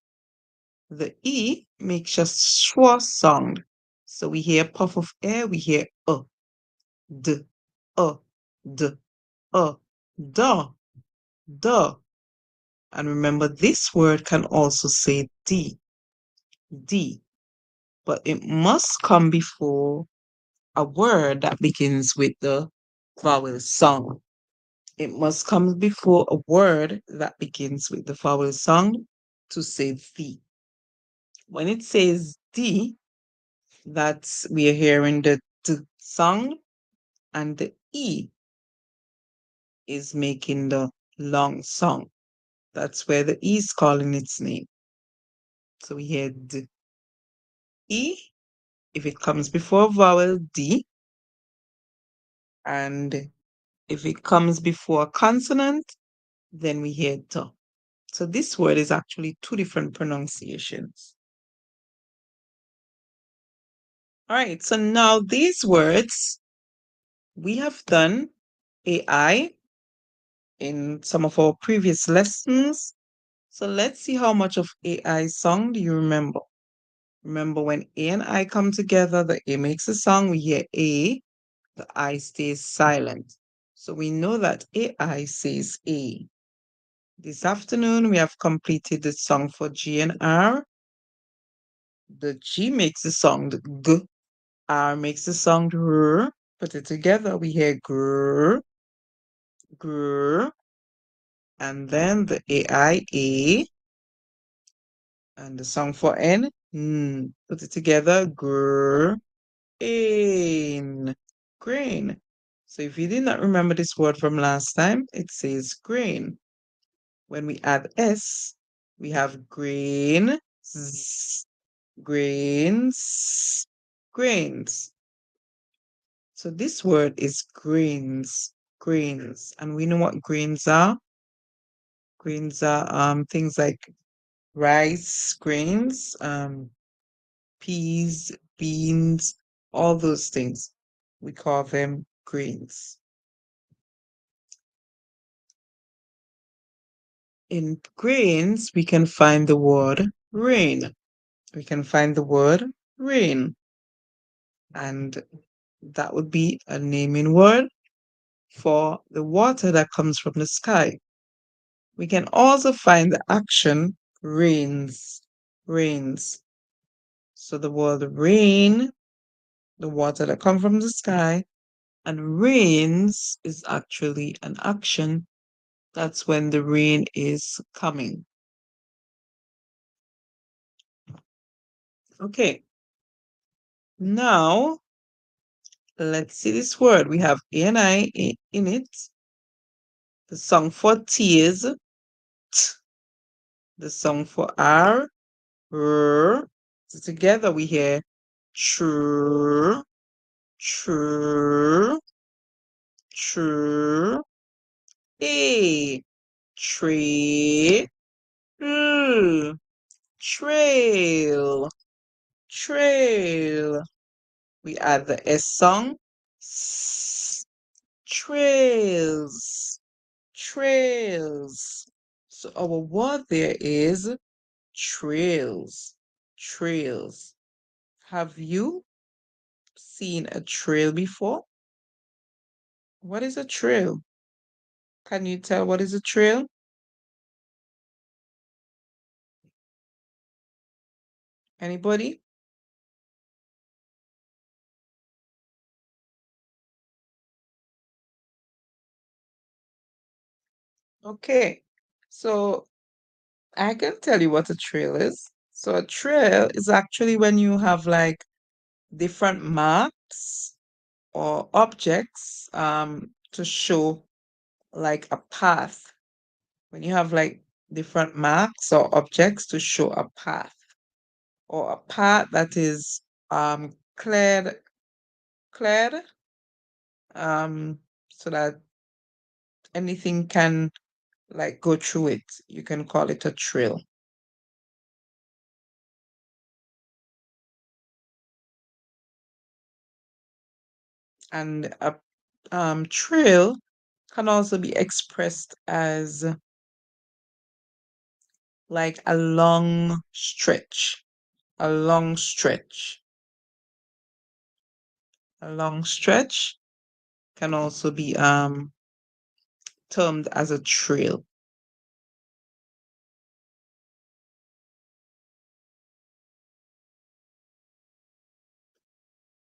The E makes a schwa sound. So we hear puff of air, we hear d, d, da, da. And remember, this word can also say d, but it must come before a word that begins with the vowel sound. It must come before a word that begins with the vowel sound to say the. When it says D, that's we are hearing the D sound, and the E is making the long sound. That's where the E is calling its name. So we hear D. E, if it comes before vowel D, and if it comes before a consonant, then we hear D. So this word is actually two different pronunciations. All right, so now these words, we have done AI in some of our previous lessons. So let's see how much of AI song do you remember? Remember when A and I come together, the A makes a sound, we hear A, the I stays silent. So we know that AI says A. This afternoon, we have completed the song for G and R. The G makes the sound G, R makes the sound R. Put it together, we hear grr, grr, and then the AI A, and the sound for N, put it together, grr, in, grain. So if you did not remember this word from last time, it says grain. When we add S, we have grain, grains, grains. So this word is grains, grains. And we know what grains are. Grains are things like rice, grains, peas, beans, all those things. We call them grains. In grains, we can find the word rain. We can find the word rain. And that would be a naming word for the water that comes from the sky. We can also find the action rains, rains. So the word rain, the water that comes from the sky, and rains is actually an action. That's when the rain is coming. Okay. Now, let's see this word. We have A and I in it. The song for tears. T. The song for R. So together we hear tr, tr, tr, a, tree, trail, trail. We add the S song. S, trails, trails. So our word there is trails, trails. Have you seen a trail before? What is a trail? Can you tell what is a trail? Anybody? Okay. So I can tell you what a trail is. So a trail is actually when you have like different marks or objects to show like a path. When you have like different marks or objects to show a path or a path that is cleared so that anything can like go through it. You can call it a trail. And a trail can also be expressed as like a long stretch, a long stretch, a long stretch can also be termed as a trail.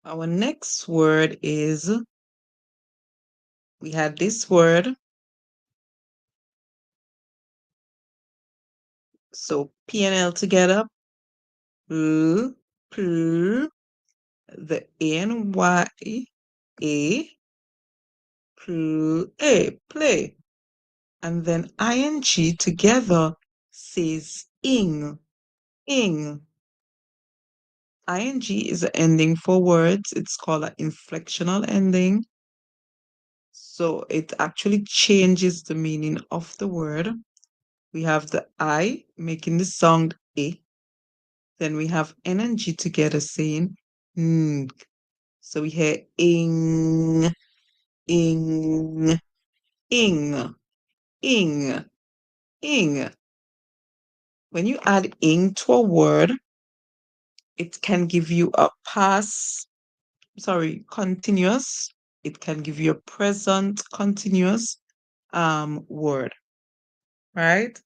Our next word is, we had this word. So P and L together. L, pl, the N-Y, A, play. And then ing together says ing, ing. Ing is an ending for words. It's called an inflectional ending. So it actually changes the meaning of the word. We have the I making the sound I. Then we have N and G together saying ng. So we hear ing, ing, ing, ing, ing. When you add ing to a word, it can give you a continuous. It can give you a present continuous word, right?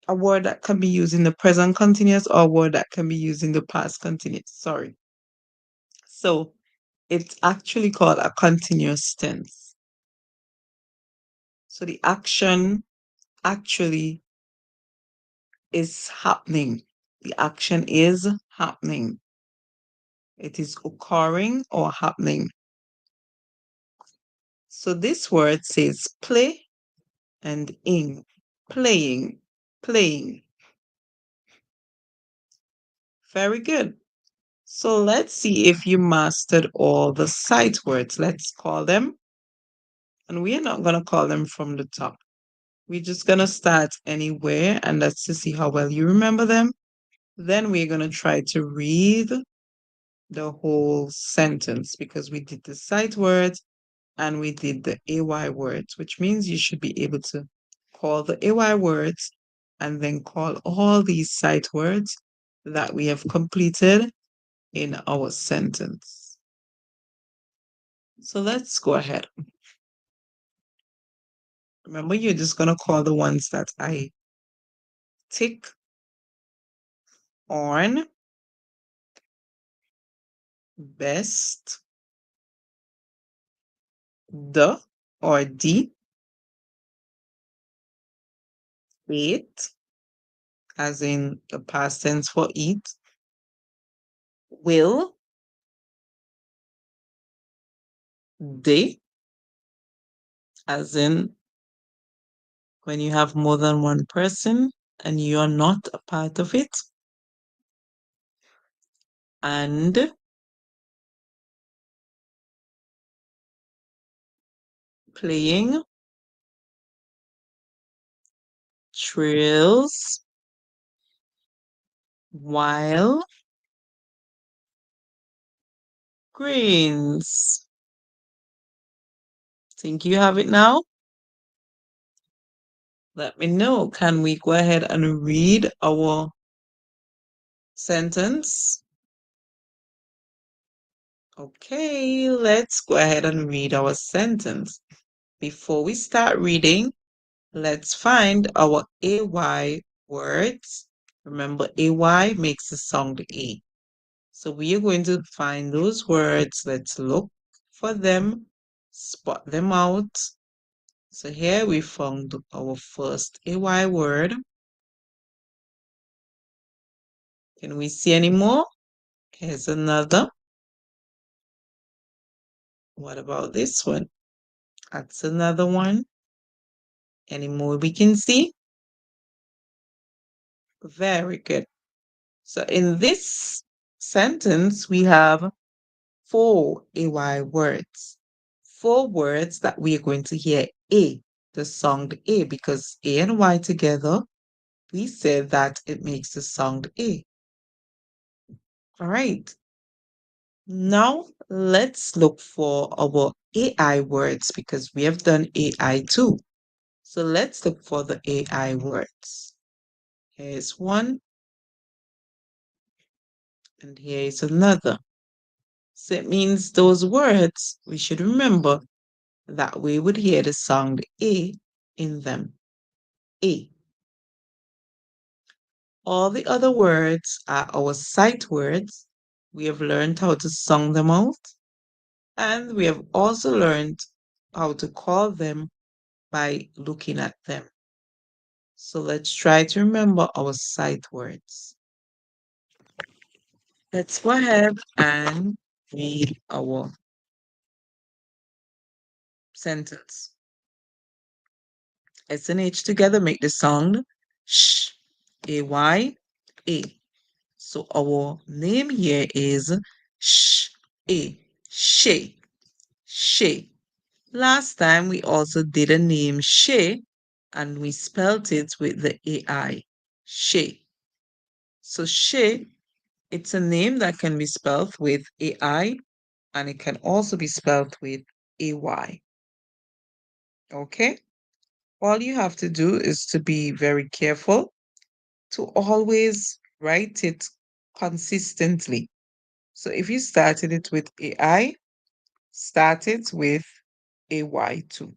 A word that can be used in the present continuous or a word that can be used in the past continuous. Sorry. So it's actually called a continuous tense. So the action actually is happening. The action is happening. It is occurring or happening. So this word says play and ing. Playing, playing. Very good. So let's see if you mastered all the sight words. Let's call them. And we are not going to call them from the top. We're just going to start anywhere and let's just see how well you remember them. Then we're going to try to read the whole sentence because we did the sight words and we did the AY words, which means you should be able to call the AY words and then call all these sight words that we have completed in our sentence. So let's go ahead. Remember, you're just going to call the ones that I tick on. Best, the or the, eat, as in the past tense for eat, Will, they, as in when you have more than one person and you're not a part of it. And playing, trills, while, greens. Think you have it now? Let me know. Can we go ahead and read our sentence? Okay, let's go ahead and read our sentence. Before we start reading, let's find our AY words. Remember, AY makes the sound A. So we are going to find those words. Let's look for them, spot them out. So here we found our first AY word. Can we see any more? Here's another. What about this one? That's another one. Any more we can see? Very good. So in this sentence, we have 4 AY words. 4 words that we are going to hear A, the sound A, because A and Y together, we said that it makes the sound A. All right. Now let's look for our AI words because we have done AI too. So let's look for the AI words. Here's one, and here is another. So it means those words, we should remember that we would hear the sound A in them. A. All the other words are our sight words. We have learned how to sound them out, and we have also learned how to call them by looking at them. So let's try to remember our sight words. Let's go ahead and read our sentence. S and H together make the sound sh, A-Y, A. So our name here is sh, A, she, she. Last time we also did a name she and we spelled it with the AI, she. So she, it's a name that can be spelled with AI and it can also be spelled with AY. Okay? All you have to do is to be very careful to always write it consistently. So if you started it with AI, start it with AY too.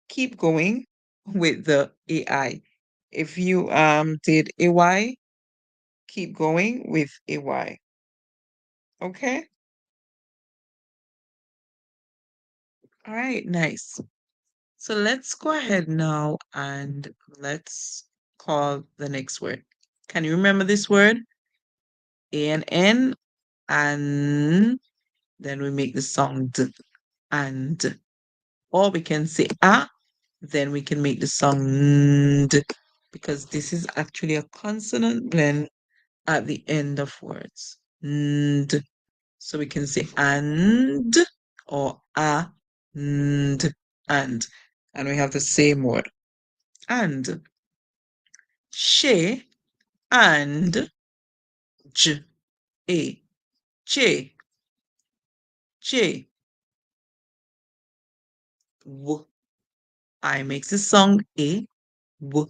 Keep going with the AI. If you did AY, keep going with AY. Okay? All right, nice. So let's go ahead now and let's call the next word. Can you remember this word? A and then we make the sound D, and. Or we can say a, then we can make the sound d, because this is actually a consonant blend at the end of words. And. So we can say and or a and we have the same word. And she and j a j j w. I makes the sound a w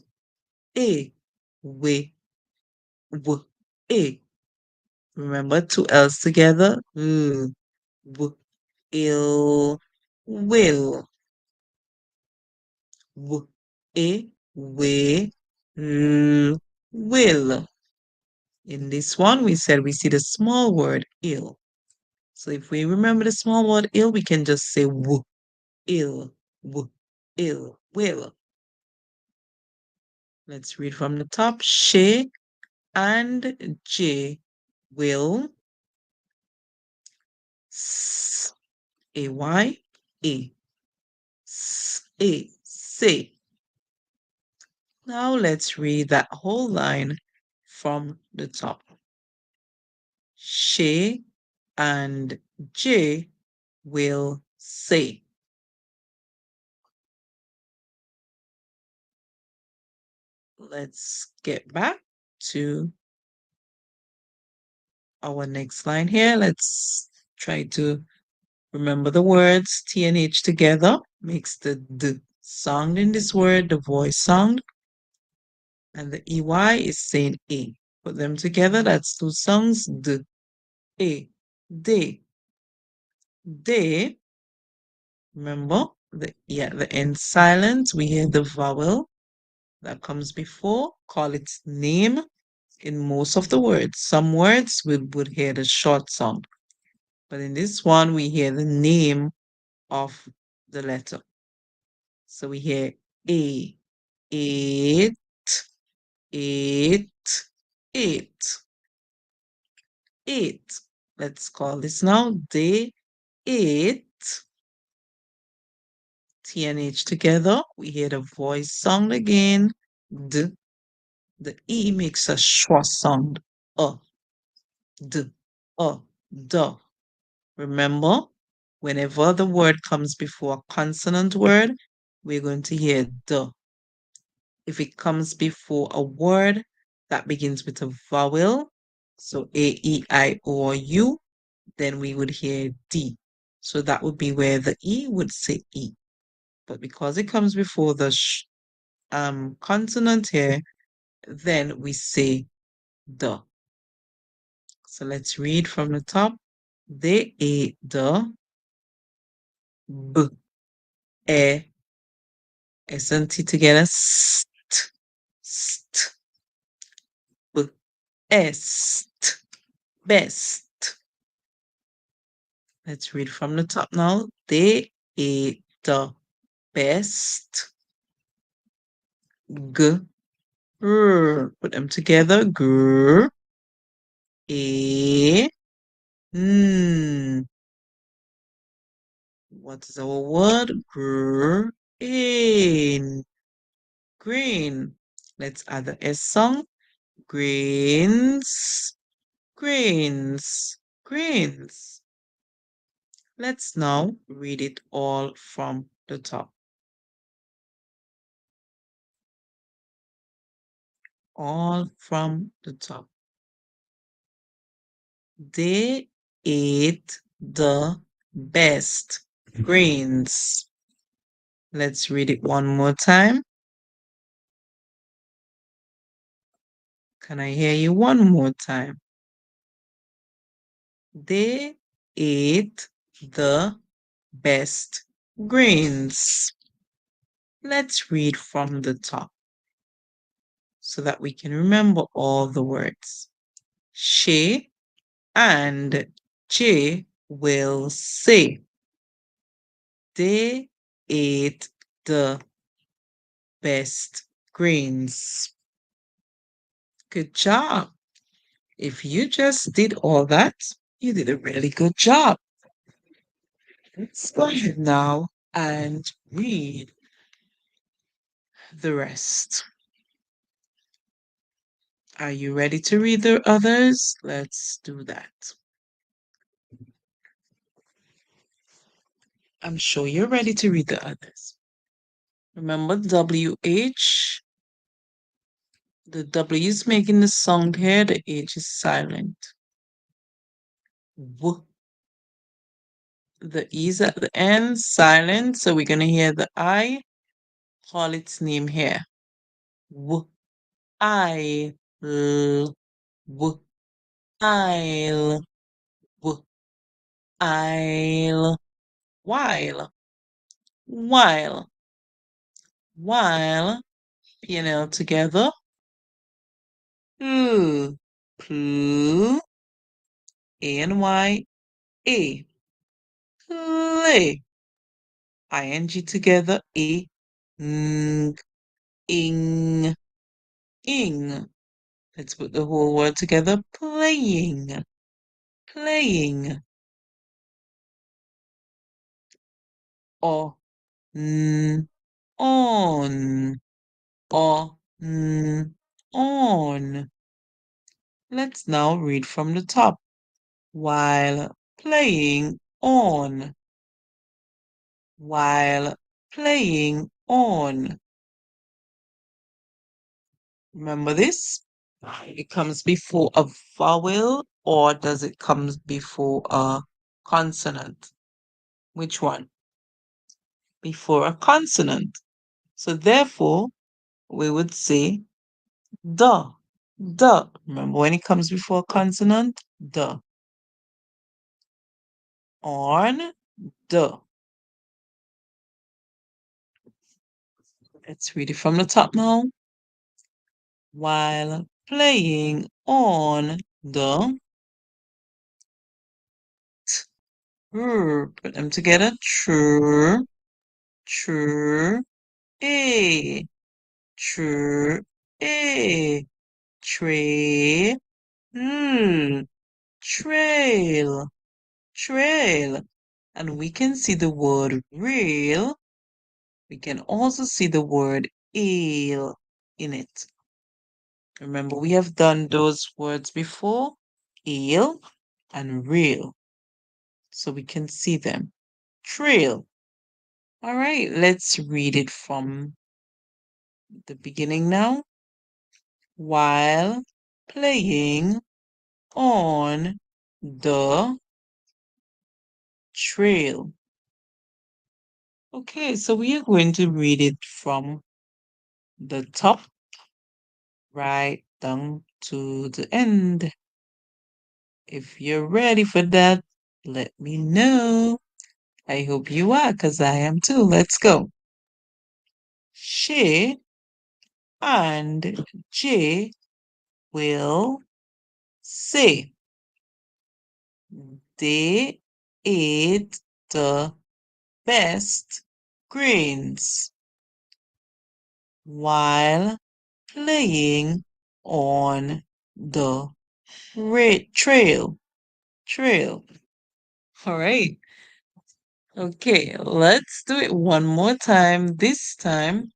a we w a. Remember two L's together. W ill will w a we will. In this one, we said we see the small word ill. So if we remember the small word ill, we can just say w ill, will. Let's read from the top. She and J will, s, a-y, a, say. Now let's read that whole line from the top. She and J will say. Let's get back to our next line here. Let's try to remember the words T and H together. Makes the D sound in this word, the voice sound. And the EY is saying A. Put them together, that's two sounds. D, A, day, day. Remember, the end silent, we hear the vowel that comes before, call its name in most of the words. Some words we would hear the short sound, but in this one, we hear the name of the letter. So we hear A, eight, eight, eight, eight. Let's call this now day eight. T and H together. We hear the voice sound again. D. The E makes a short sound. D, D. Remember, whenever the word comes before a consonant word, we're going to hear D. If it comes before a word that begins with a vowel, so A, E, I, O, or U, then we would hear D. So that would be where the E would say E. But because it comes before the consonant here, then we say the. So let's read from the top. They ate the b, e, s and t together. St, b, est, best. Let's read from the top now. They ate the best. G, r. Put them together. Gr, a, n. What is our word? Green. Green. Let's add the S sound. Greens. Greens. Greens. Let's now read it all from the top. All from the top. They ate the best greens. Let's read it one more time. Can I hear you one more time? They ate the best greens. Let's read from the top so that we can remember all the words. She and J will say. They ate the best greens. Good job. If you just did all that, you did a really good job. Let's go ahead now and read the rest. Are you ready to read the others? Let's do that. I'm sure you're ready to read the others. Remember WH? The W is making the sound here, the H is silent. W. The E is at the end, silent, so we're going to hear the I, call its name here. W, I, L, W, I'll, W, I'll, while, P and L together. Poo, poo, A and Y, A, play. ING together, A, ng, ing, ing. Let's put the whole word together. Playing. Playing. O, n, on. O, n, on. Let's now read from the top. While playing on. While playing on. Remember this? It comes before a vowel, or does it come before a consonant? Which one? Before a consonant. So therefore, we would say the. The. Remember when it comes before a consonant? The. On the. Let's read it from the top now. While playing on the put them together. Tr, tr, a, tr, a, trail, trail, trail. And we can see the word rail. We can also see the word ale in it. Remember, we have done those words before, ale and rail. So we can see them. Trail. All right, let's read it from the beginning now. While playing on the trail. Okay, so we are going to read it from the top right down to the end. If you're ready for that, let me know. I hope you are, because I am too. Let's go. She and J will say they ate the best grains while playing on the trail. Trail. All right. Okay, let's do it one more time. This time,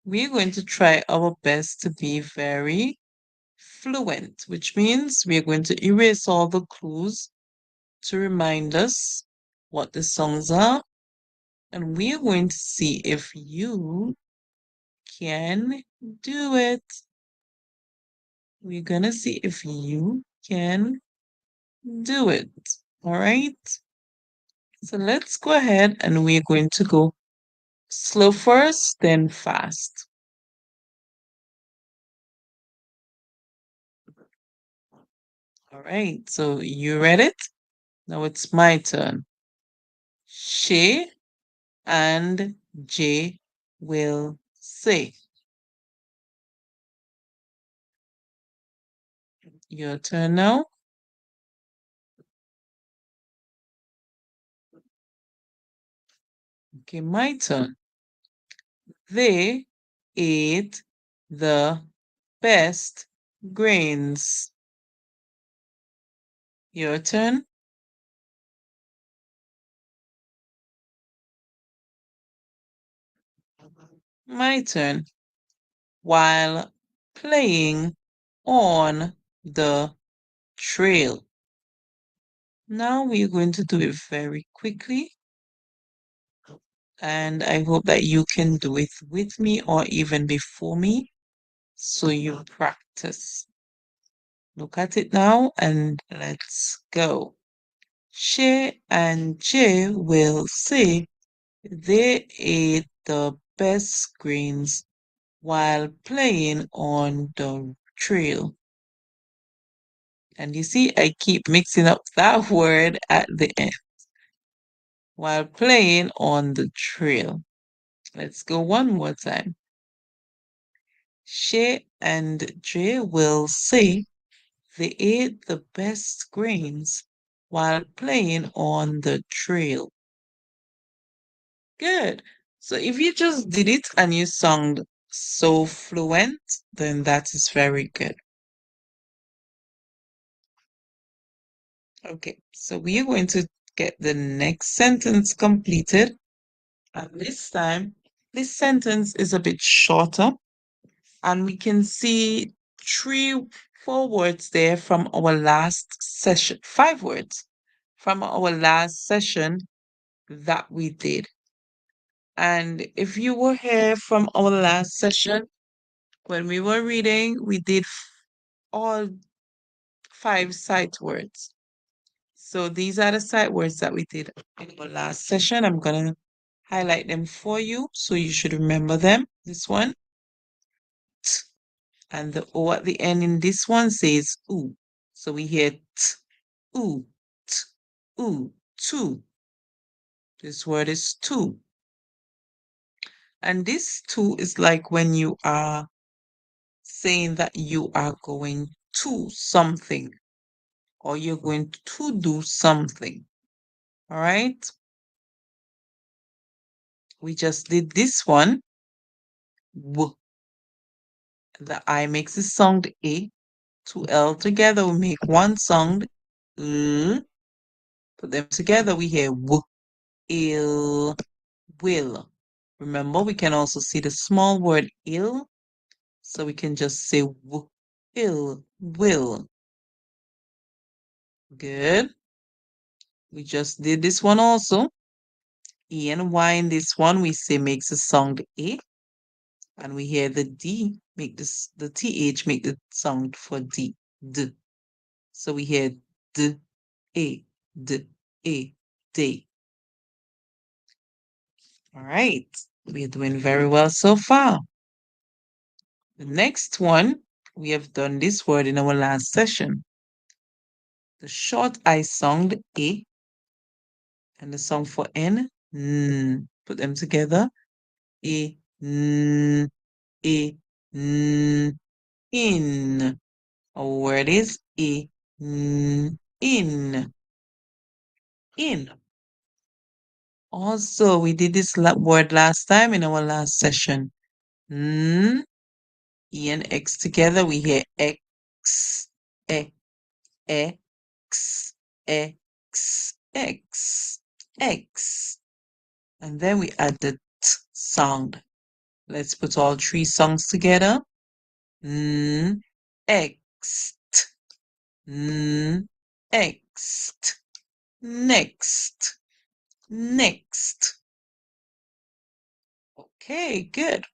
we're going to try our best to be very fluent, which means we're going to erase all the clues to remind us what the songs are. And we're going to see if you can do it. We're going to see if you can do it. All right. So let's go ahead and we're going to go slow first, then fast. All right. So you read it? Now it's my turn. She and J will say. Your turn now. Okay, my turn. They ate the best grains. Your turn. My turn. While playing on the trail. Now we're going to do it very quickly. And I hope that you can do it with me or even before me. So you practice. Look at it now and let's go. She and Jay will say they ate the best greens while playing on the trail. And you see, I keep mixing up that word at the end. While playing on the trail. Let's go one more time. She and Jay will say they ate the best grains while playing on the trail. Good. So if you just did it and you sound so fluent, then that is very good. Okay, so we are going to get the next sentence completed. And this time, this sentence is a bit shorter. And we can see four words there from our last session, 5 words from our last session that we did. And if you were here from our last session, when we were reading, we did all 5 sight words. So these are the sight words that we did in our last session. I'm going to highlight them for you so you should remember them. This one, t, and the O at the end in this one says oo. So we hear t, oo, t, oo, two. This word is two. And this two is like when you are saying that you are going to something or you're going to do something. All right. We just did this one. W. The I makes the sound A. 2L together, we make one sound. L. Put them together, we hear W. Ill. Will. Remember, we can also see the small word ill. So we can just say w. Ill. Will. Good. We just did this one also. E and Y in this one, we say makes the sound A. And we hear the D make this, the TH make the sound for D. D. So we hear D, A, D, A, day. All right. We're doing very well so far. The next one, we have done this word in our last session. The short I sound A and the sound for N, N. Put them together. A, N, A, N, in. Our word is A, N, in. In. Also, we did this word last time in our last session. N, E and X together, we hear X, E, X, X, X, X. And then we add the T sound. Let's put all 3 songs together. Next, next, next, next. Okay, good.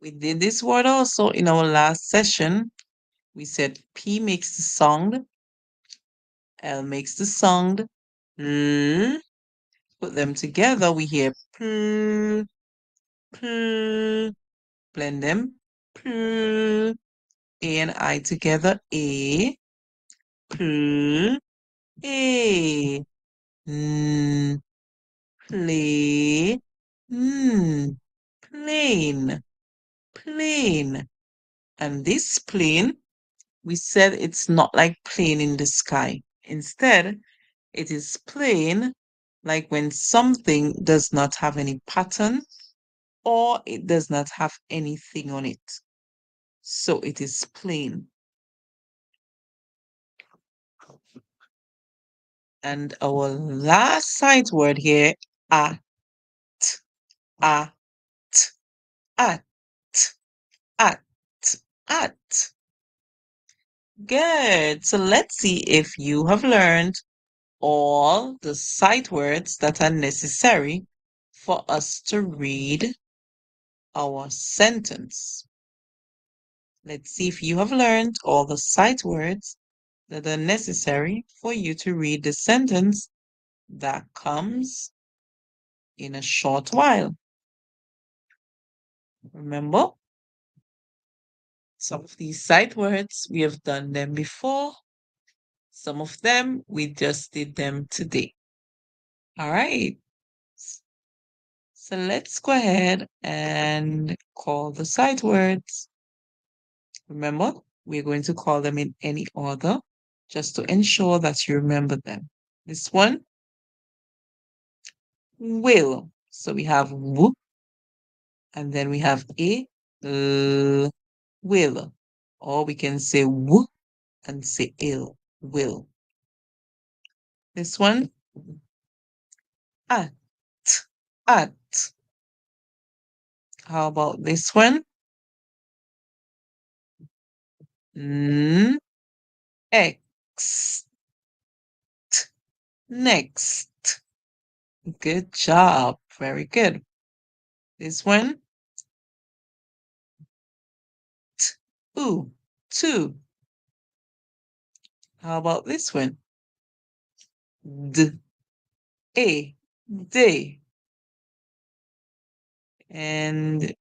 We did this word also in our last session. We said P makes the sound, L makes the sound, L. Put them together, we hear P, P. Blend them, P. A and I together, A, P, A. Play, plane, plane. And this plane, we said it's not like plane in the sky. Instead, it is plain like when something does not have any pattern or it does not have anything on it. So it is plain. And our last sight word here, at, at, at, at, at. Good. So let's see if you have learned all the sight words that are necessary for us to read our sentence. Let's see if you have learned all the sight words that are necessary for you to read the sentence that comes in a short while. Remember, some of these sight words, we have done them before. Some of them, we just did them today. All right. So let's go ahead and call the sight words. Remember, we're going to call them in any order just to ensure that you remember them. This one, will. So we have w, and then we have a, l, will. Or we can say w and say ill, will. This one, at, at. How about this one? X, next. Good job. Very good. This one, ooh, two. How about this one? D, a, day. And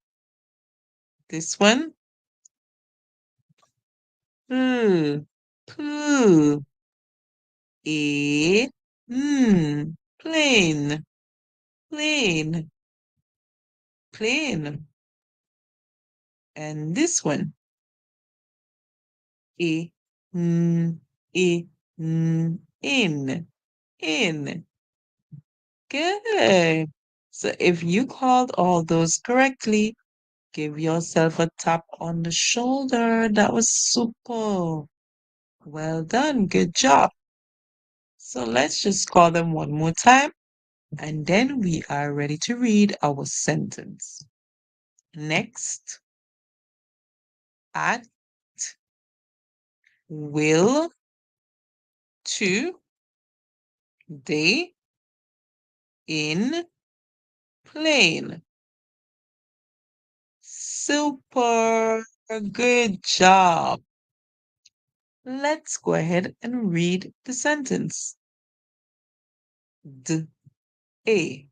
this one, poo, poo. A, plane, plane, plane. And this one, a, mm, a, in, in. Good. So if you called all those correctly, give yourself a tap on the shoulder. That was super. Well done. Good job. So let's just call them one more time, and then we are ready to read our sentence. Next, at, will, to, they, in, plane. Super. Good job. Let's go ahead and read the sentence. D, a,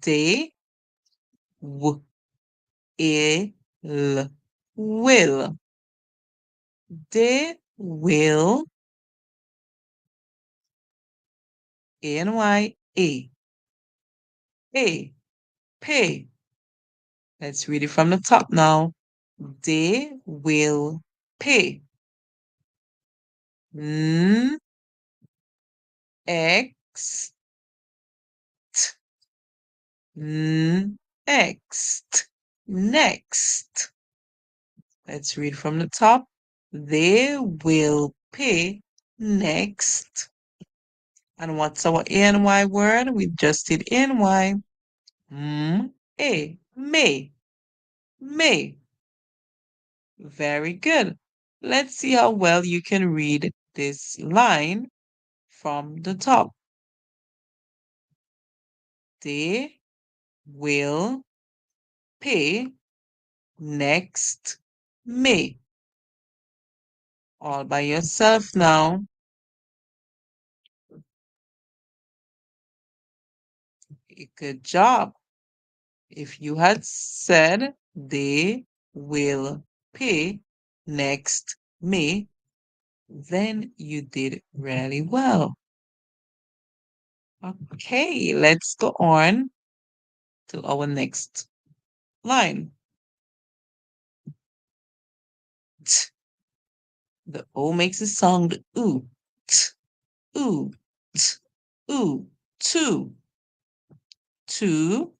they, w, il, will. They will, A-N-Y, a, pay. Let's read it from the top now. They will pay. N, X, next. Next. Let's read from the top. They will pay next. And what's our ANY word? We just did ANY. May. May. Very good. Let's see how well you can read this line from the top. They will pay next May. All by yourself now. Good job. If you had said they will pay next May, then you did really well. Okay, let's go on to our next line. T. The O makes a sound ooh, t, ooh, t, ooh, two. Two.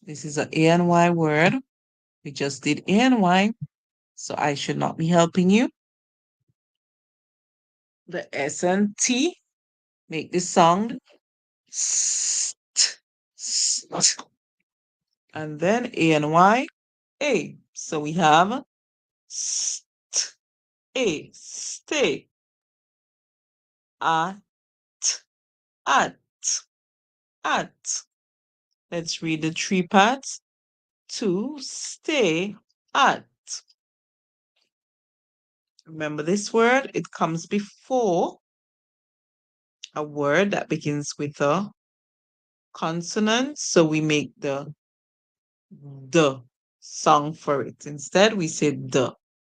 This is an A-N-Y word. We just did A-N-Y, so I should not be helping you. The S and T make the sound st, st. And then A-N-Y, A. So we have st, A, stay. At, at, at. Let's read the three parts. To stay at. Remember this word? It comes before a word that begins with a consonant. So we make the song for it. Instead, we say the.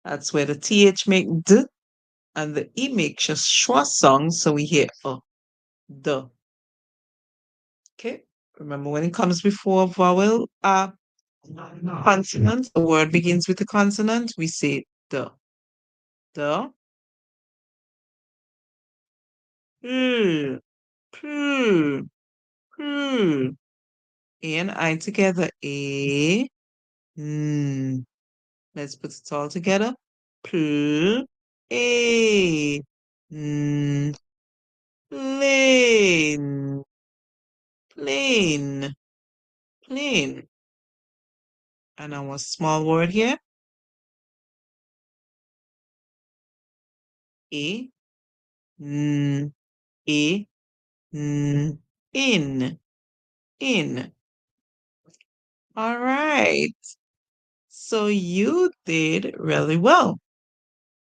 That's where the TH make d and the E makes a schwa song. So we hear the. Okay. Remember when it comes before a vowel, consonant, the word begins with a consonant, we say the. The. P, P. A and I together. A. Let's put it all together. P. A. Plane, plane, plane. And our small word here, a, n, a, n, in. All right. So you did really well.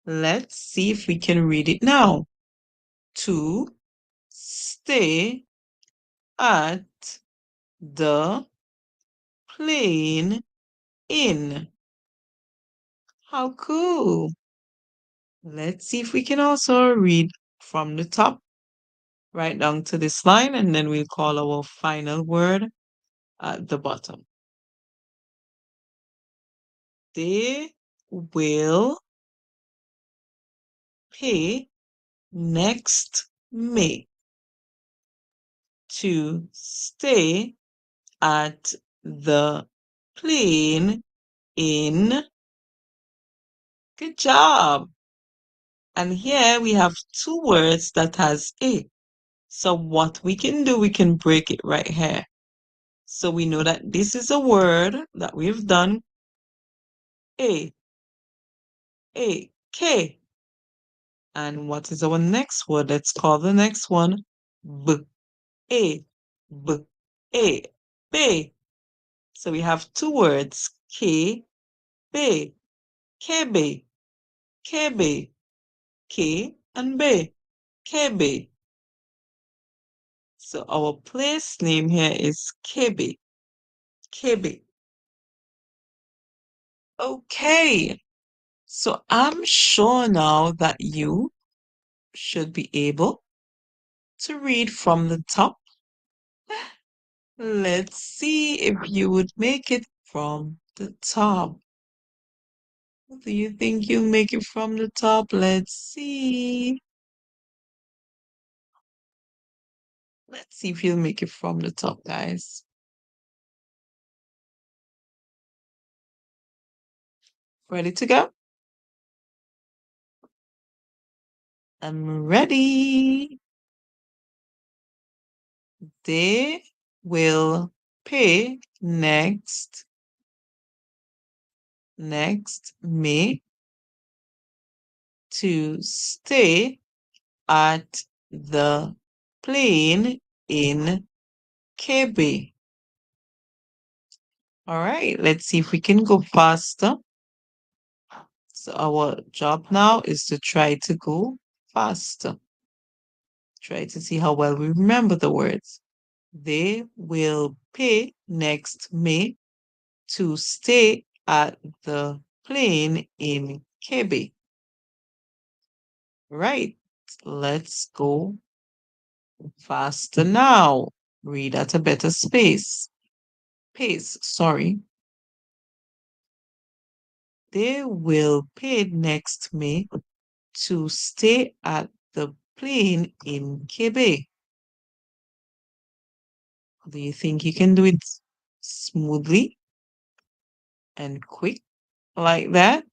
Let's see if we can read it now. To stay at the plane in. How cool. Let's see if we can also read from the top right down to this line, and then we'll call our final word at the bottom. They will pay next May to stay at the plane in. Good job. And here we have two words that has a. So what we can do, we can break it right here. So we know that this is a word that we've done. A, K. And what is our next word? Let's call the next one B, A, B, A, B. So we have two words, K, B, Kebe, Kebe, K and B, Kebe. So our place name here is Kebe, Kebe. Okay, so I'm sure now that you should be able to read from the top. Let's see if you would make it from the top. Do you think you'll make it from the top? Let's see. Let's see if you'll make it from the top, guys. Ready to go? I'm ready. They will pay next May to stay at the plane in Kebe. All right, let's see if we can go faster. So our job now is to try to go faster. Try to see how well we remember the words. They will pay next May to stay at the plane in Kebe. Right, let's go faster now. Read at a better pace, sorry. They will pay next May to stay at the plane in Quebec. Do you think you can do it smoothly and quick like that?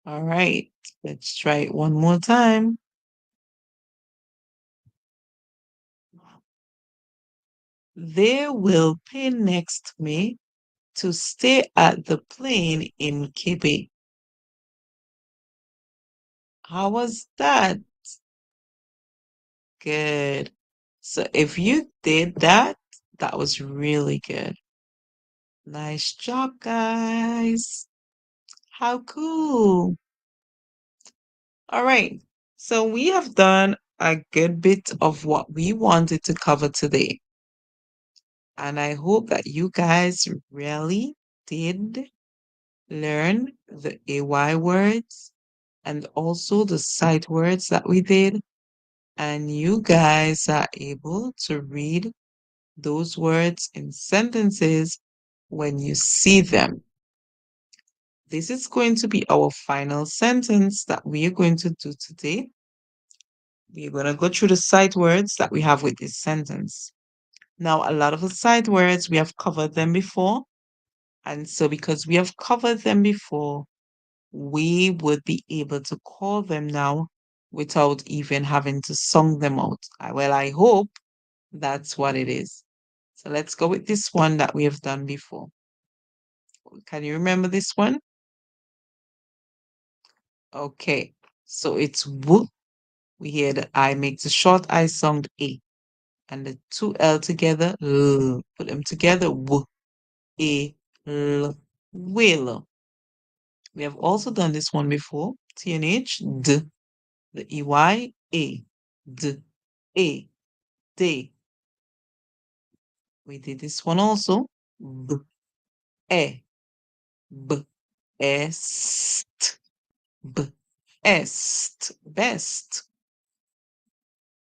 All right, let's try it one more time. They will pay next May to stay at the plane in Quebec. How was that? Good. So if you did that, that was really good. Nice job, guys. How cool. All right. So we have done a good bit of what we wanted to cover today. And I hope that you guys really did learn the AY words and also the sight words that we did. And you guys are able to read those words in sentences when you see them. This is going to be our final sentence that we are going to do today. We're going to go through the sight words that we have with this sentence. Now, a lot of the sight words, we have covered them before. And so because we have covered them before, we would be able to call them now without even having to song them out. Well, I hope that's what it is. So let's go with this one that we have done before. Can you remember this one? Okay. So it's w. We hear the I makes a short I sound A. And the two L together, L. Put them together, w, A, L, will. We have also done this one before. TNH, D. The EY, A. D, A, day. We did this one also. B, E, B, est, B, est, best.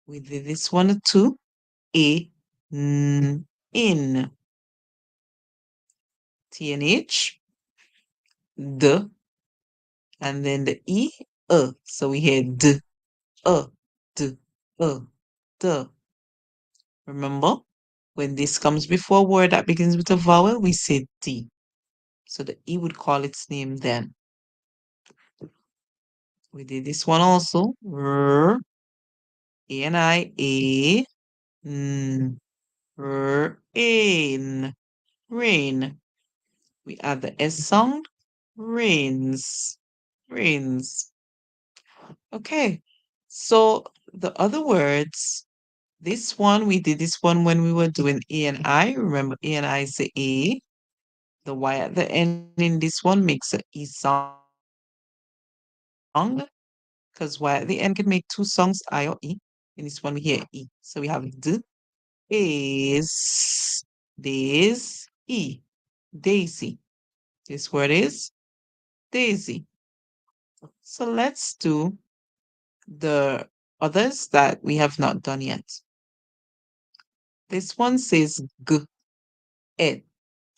We did this one too. A, N, in. TNH, D, and then the E, So we hear D, D, D. Remember, when this comes before a word that begins with a vowel, we say D. So the E would call its name then. We did this one also. R, A and I, A, N, R, in, rain. We add the S sound, rains, rains. Okay, so the other words, this one, we did this one when we were doing A and I. Remember, A and I say A. The Y at the end in this one makes an E sound, because Y at the end can make two songs, I or E. In this one, we hear E. So we have D, is, days, E, daisy. This word is daisy. So let's do the others that we have not done yet. This one says G, et,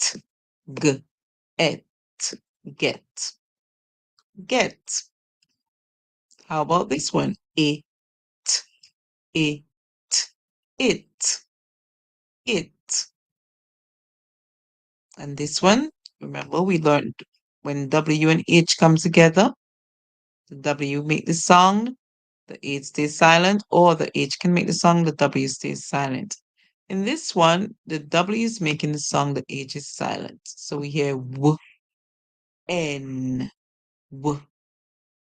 G, et, get, get. How about this one? It, it, it, it. And this one, remember we learned when W and H come together, the W make the sound, the H stays silent, or the H can make the song, the W stays silent. In this one, the W is making the song, the H is silent. So we hear W, N, W,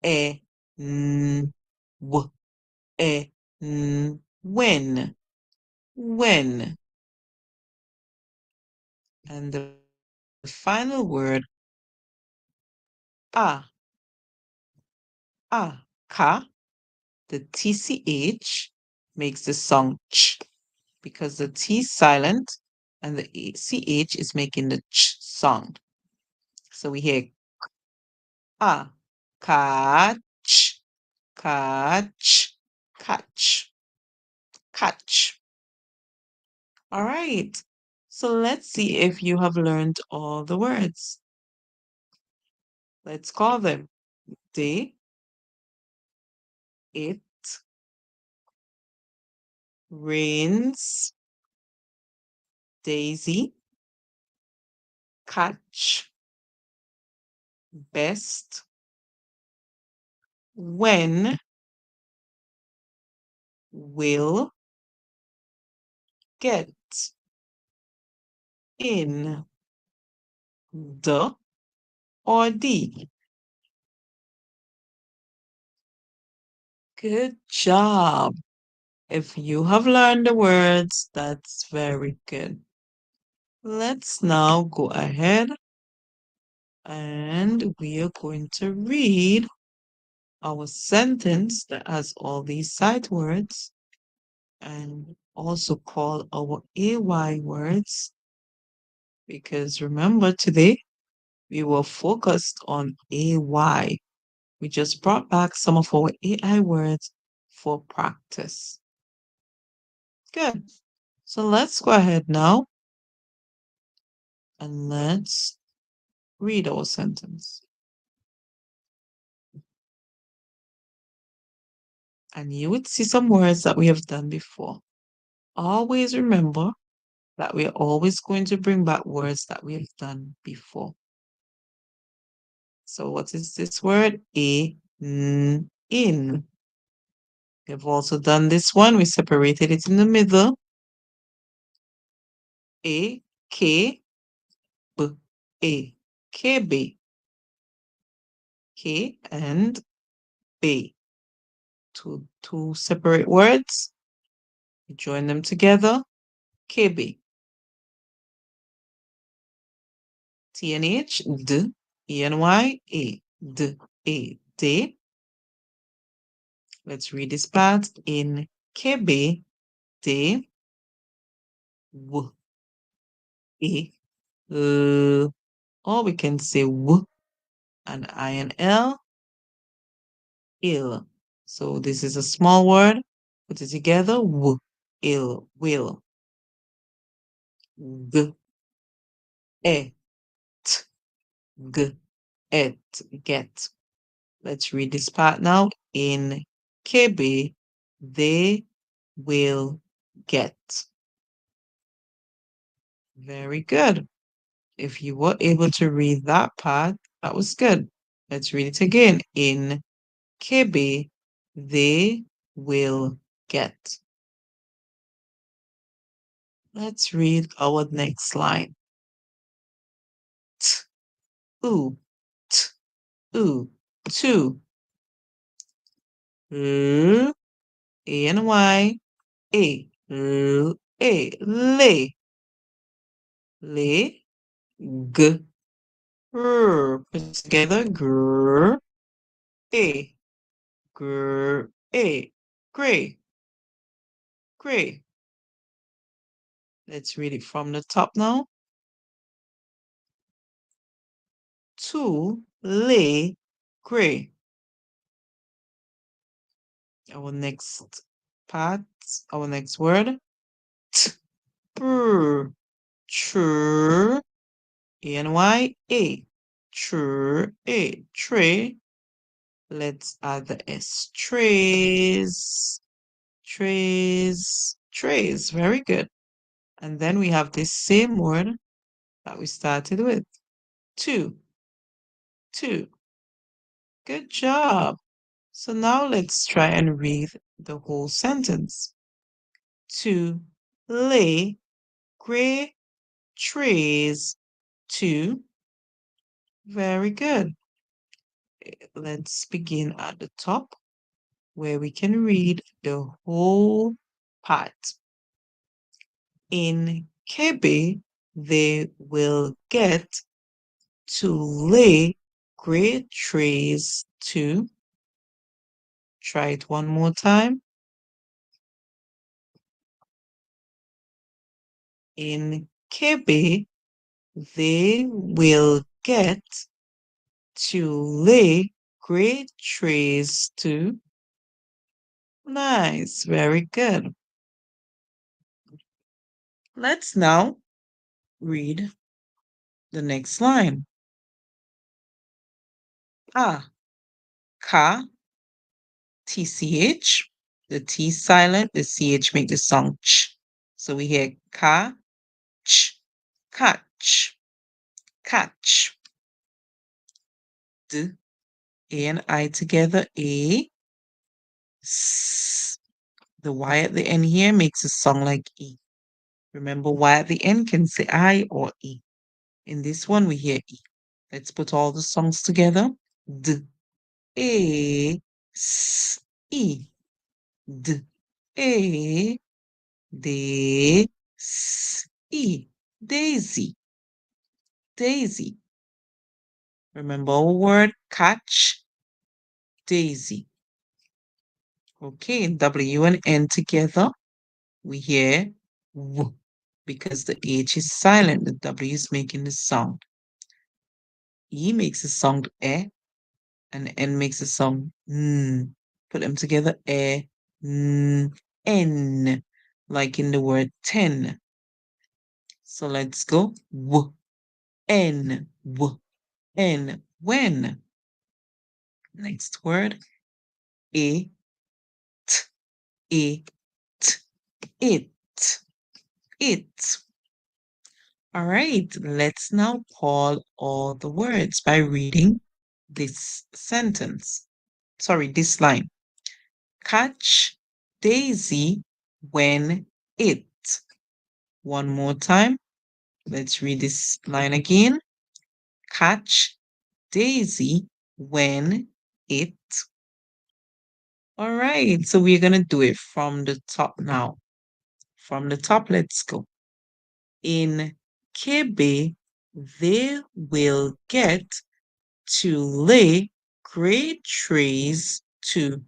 E, N, W, E, N, when, when. And the final word, a, ka, the TCH makes the song ch because the T is silent and the CH is making the ch sound. So we hear a, catch, catch, catch, catch. All right. So let's see if you have learned all the words. Let's call them. They, it, rains, daisy, catch, best, when, will, get, in, the, or the. Good job. If you have learned the words, that's very good. Let's now go ahead and we are going to read our sentence that has all these sight words and also call our AY words, because remember today we were focused on AY. We just brought back some of our AI words for practice. Good. So let's go ahead now and let's read our sentence. And you would see some words that we have done before. Always remember that we are always going to bring back words that we have done before. So what is this word? In. We've also done this one. We separated it in the middle. A, K, B, A. K, B. K and B. Two separate words. You join them together. KB. TNH, D, ENY, A. D, A, D. Let's read this part in KB, D, W, A, L. Or we can say W and I and L, ill. So this is a small word. Put it together. W, ill, will. G, E, T, G, et, get. Let's read this part now. In KB, they will get. Very good. If you were able to read that part, that was good. Let's read it again. In KB, they will get. Let's read our next line. T, oo, t, oo, two. L, A-N-Y, A, L, A, lay. Lay, G, R. Put together, gr, A, gr, A, gray, gray. Let's read it from the top now. To lay gray. Our next part, our next word. T, pr, tr, A-N-Y, A, tr, A, tray. Let's add the S. Trays, trays, trays. Very good. And then we have this same word that we started with. Two, two. Good job. So now let's try and read the whole sentence. To lay gray trays. Two. Very good. Let's begin at the top where we can read the whole part. In KB, they will get to lay gray trays to. Try it one more time. In KB, they will get to lay gray trays to. Nice, very good. Let's now read the next line. Ka, TCH. The T silent, the CH make the sound ch. So we hear ka, ch, catch, catch. D, A and I together, A. S. The Y at the end here makes a sound like E. Remember, Y at the end can say I or E. In this one, we hear E. Let's put all the songs together. D, A, S, E. D, A, D, S, E. Daisy. Daisy. Remember our word catch, daisy. Okay, W and N together, we hear W because the H is silent, the W is making the sound. E makes the sound E, and N makes the sound N. Put them together, E, N, N, like in the word 10. So let's go. W, N, W, N, when. Next word, A, T, A, T, it, it. All right, let's now call all the words by reading this sentence. Sorry, this line. catch Daisy when it. One more time. Let's read this line again. Catch Daisy when it. All right, so we're going to do it from the top now. From the top, let's go. In Kebe, they will get to lay great trays to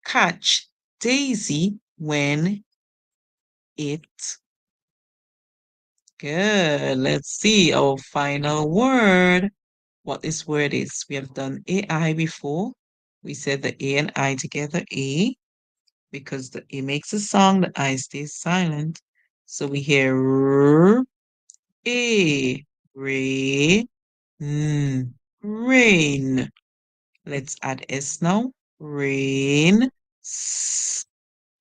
catch Daisy when it. Good. Let's see our final word. What this word is. We have done AI before. We said the A and I together, A, because the A makes a song, the I stays silent. So we hear R, A, Ray, rain. Let's add S now. Rain, S,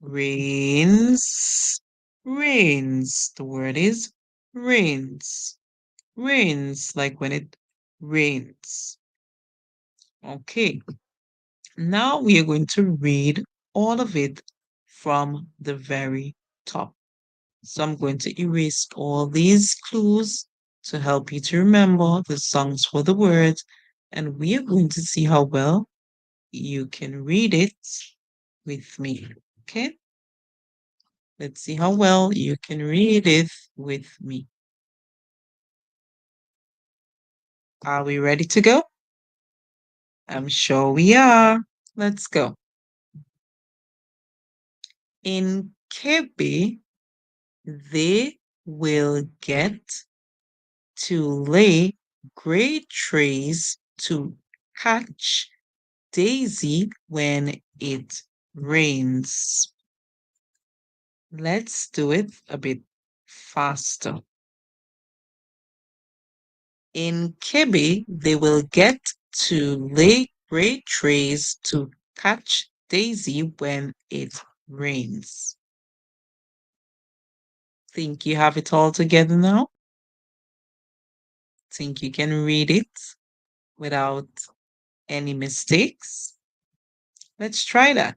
rains, rains. The word is rains. Rains, like when it rains. Okay. Now we are going to read all of it from the very top. So I'm going to erase all these clues to help you to remember the songs for the words, and we are going to see how well you can read it with me. Okay? Let's see how well you can read it with me. Are we ready to go? I'm sure we are. Let's go. In Kebe, they will get to lay great trays to catch Daisy when it rains. Let's do it a bit faster. In Kebe, they will get to lay great trays to catch Daisy when it rains. Think you have it all together now? Think you can read it without any mistakes? Let's try that.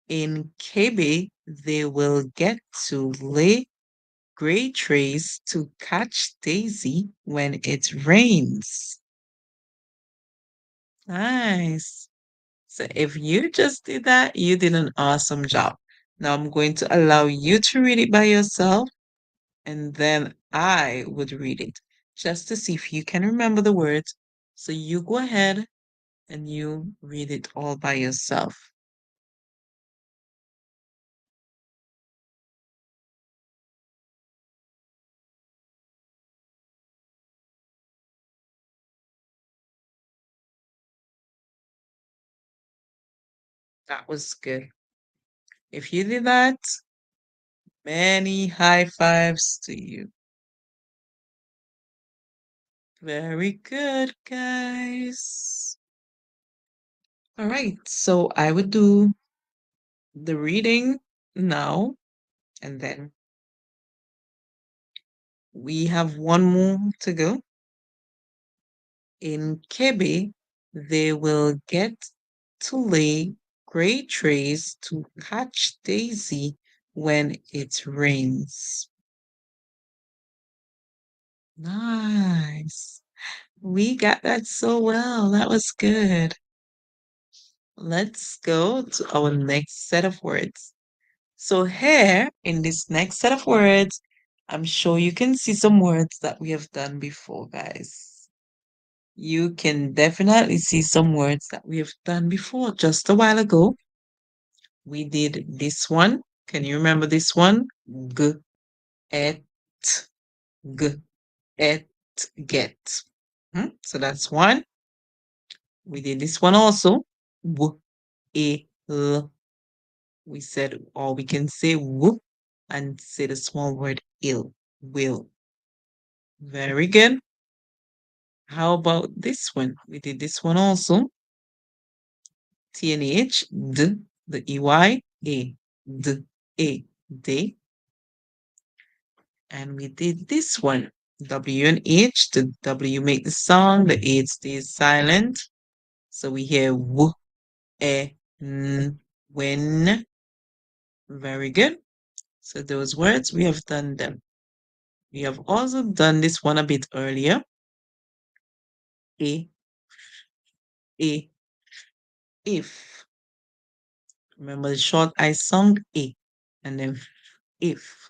In Kebe, they will get to lay great trays to catch Daisy when it rains. Nice. So if you just did that, you did an awesome job. Now I'm going to allow you to read it by yourself, and then I would read it just to see if you can remember the words. So you go ahead and you read it all by yourself. That was good. If you did that, many high fives to you. Very good, guys. All right, so I would do the reading now, and then we have one more to go. In Kebe, they will get to lay great trays to catch Daisy when it rains. Nice. We got that so well. That was good. Let's go to our next set of words. So here in this next set of words, I'm sure you can see some words that we have done before, guys. You can definitely see some words that we have done before. Just a while ago, we did this one. Can you remember this one? G, et, g, et, get. So that's one. We did this one also. W, e, l. We said, or we can say w and say the small word ill, will. Very good. How about this one? We did this one also. TNH, d, the EY, a, d, a, day. And we did this one. W and H, the W make the sound, the H stays silent. So we hear w, e, when. Very good. So those words, we have done them. We have also done this one a bit earlier. A, a, if. Remember the short I sound A, and then if.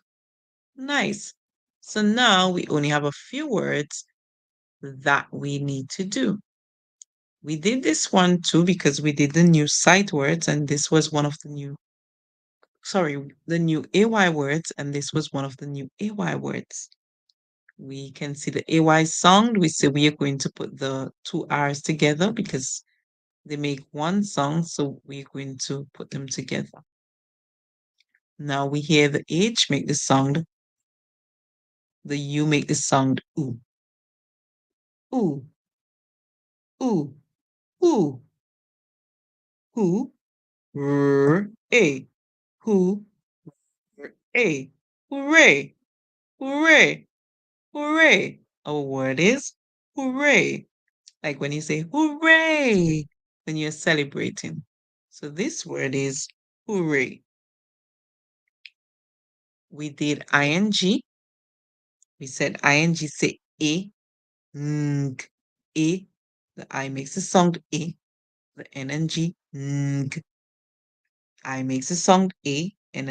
Nice. So now we only have a few words that we need to do. We did this one too because we did the new sight words, and this was one of the new, the new AY words, and this was one of the new AY words. We can see the AY sound. We say we are going to put the two R's together because they make one sound, so we're going to put them together. Now we hear the H make the sound, the U make the sound oo. Ooh, ooh, ooh, ooh, a, who, a, hooray, hooray, hooray. Our word is hooray. Like when you say hooray, when you're celebrating. So this word is hooray. We did ing. We said ing, say a, ng, a. The I makes the sound a. The ing, ng. I makes the sound a, ing,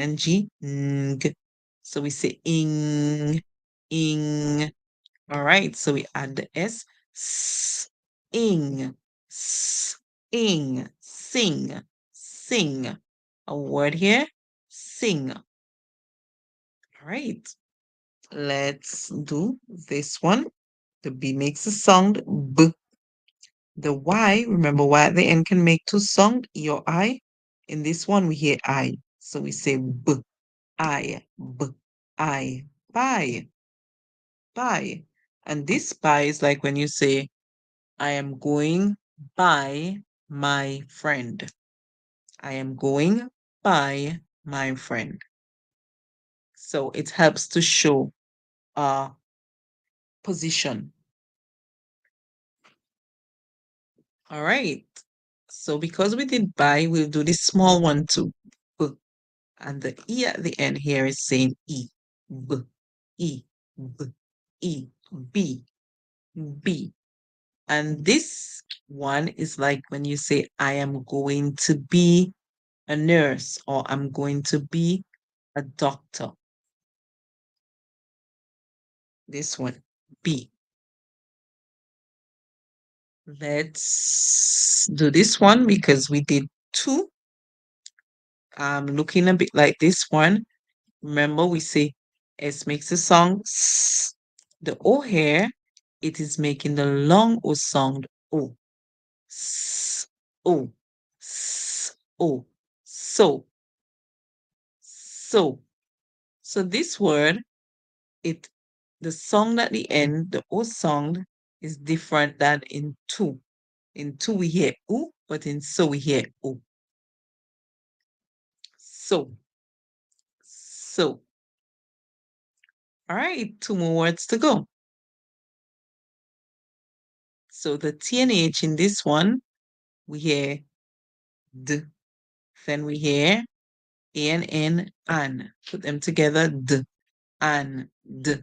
ng. So we say ing, ing. All right, so we add the s, ing, ing, sing, sing. A word here, sing. All right, let's do this one. The B makes a sound b. The Y, remember Y at the end can make two sound, E or I. In this one, we hear I. So we say b, I, b, I, bye, bye. And this bye is like when you say, I am going by my friend. I am going by my friend. So it helps to show a position. All right. So because we did by, we'll do this small one too. B. And the E at the end here is saying E. B, E, B, E, B, B. And this one is like when you say, I am going to be a nurse or I'm going to be a doctor. This one, B. Let's do this one because we did two. Looking a bit like this one. Remember, we say S makes a sound S. The O here, it is making the long O sound O. S, O, S, O. So, so. So this word, the sound at the end, the O sound, is different than in two. In two we hear oo, but in so we hear O. So, so. All right, two more words to go. So the T and H in this one, we hear D. Then we hear A and N, an. Put them together, D, an, D,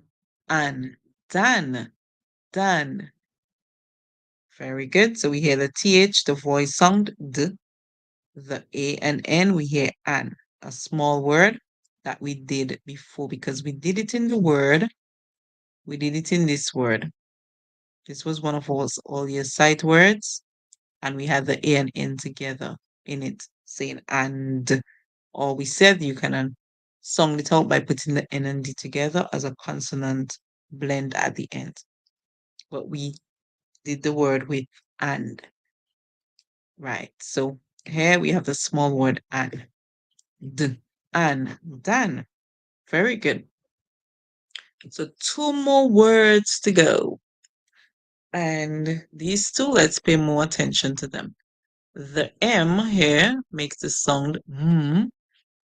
an, dan, dan. Very good. So we hear the TH, the voice sound, D. The A and N, we hear an. A small word that we did before because we did it in the word. We did it in this word. This was one of all your sight words. And we had the A and N together in it, saying and. Or we said you can sound it out by putting the N and D together as a consonant blend at the end. But we did the word with and. Right. So here we have the small word and. D, and, dan. Very good. So two more words to go. And these two, let's pay more attention to them. The M here makes the sound mm.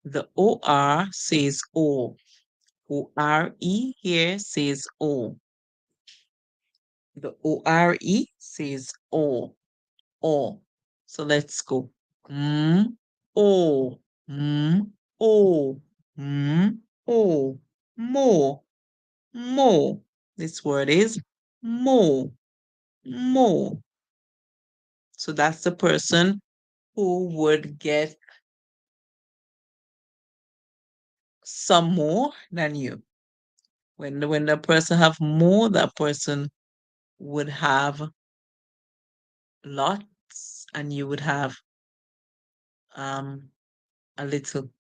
The OR says O. ORE here says O. The ORE says O. O. So let's go. Mm, o, o, o, more, more. This word is more, more. So that's the person who would get some more than you. When the person have more, that person would have lots, and you would have um a little.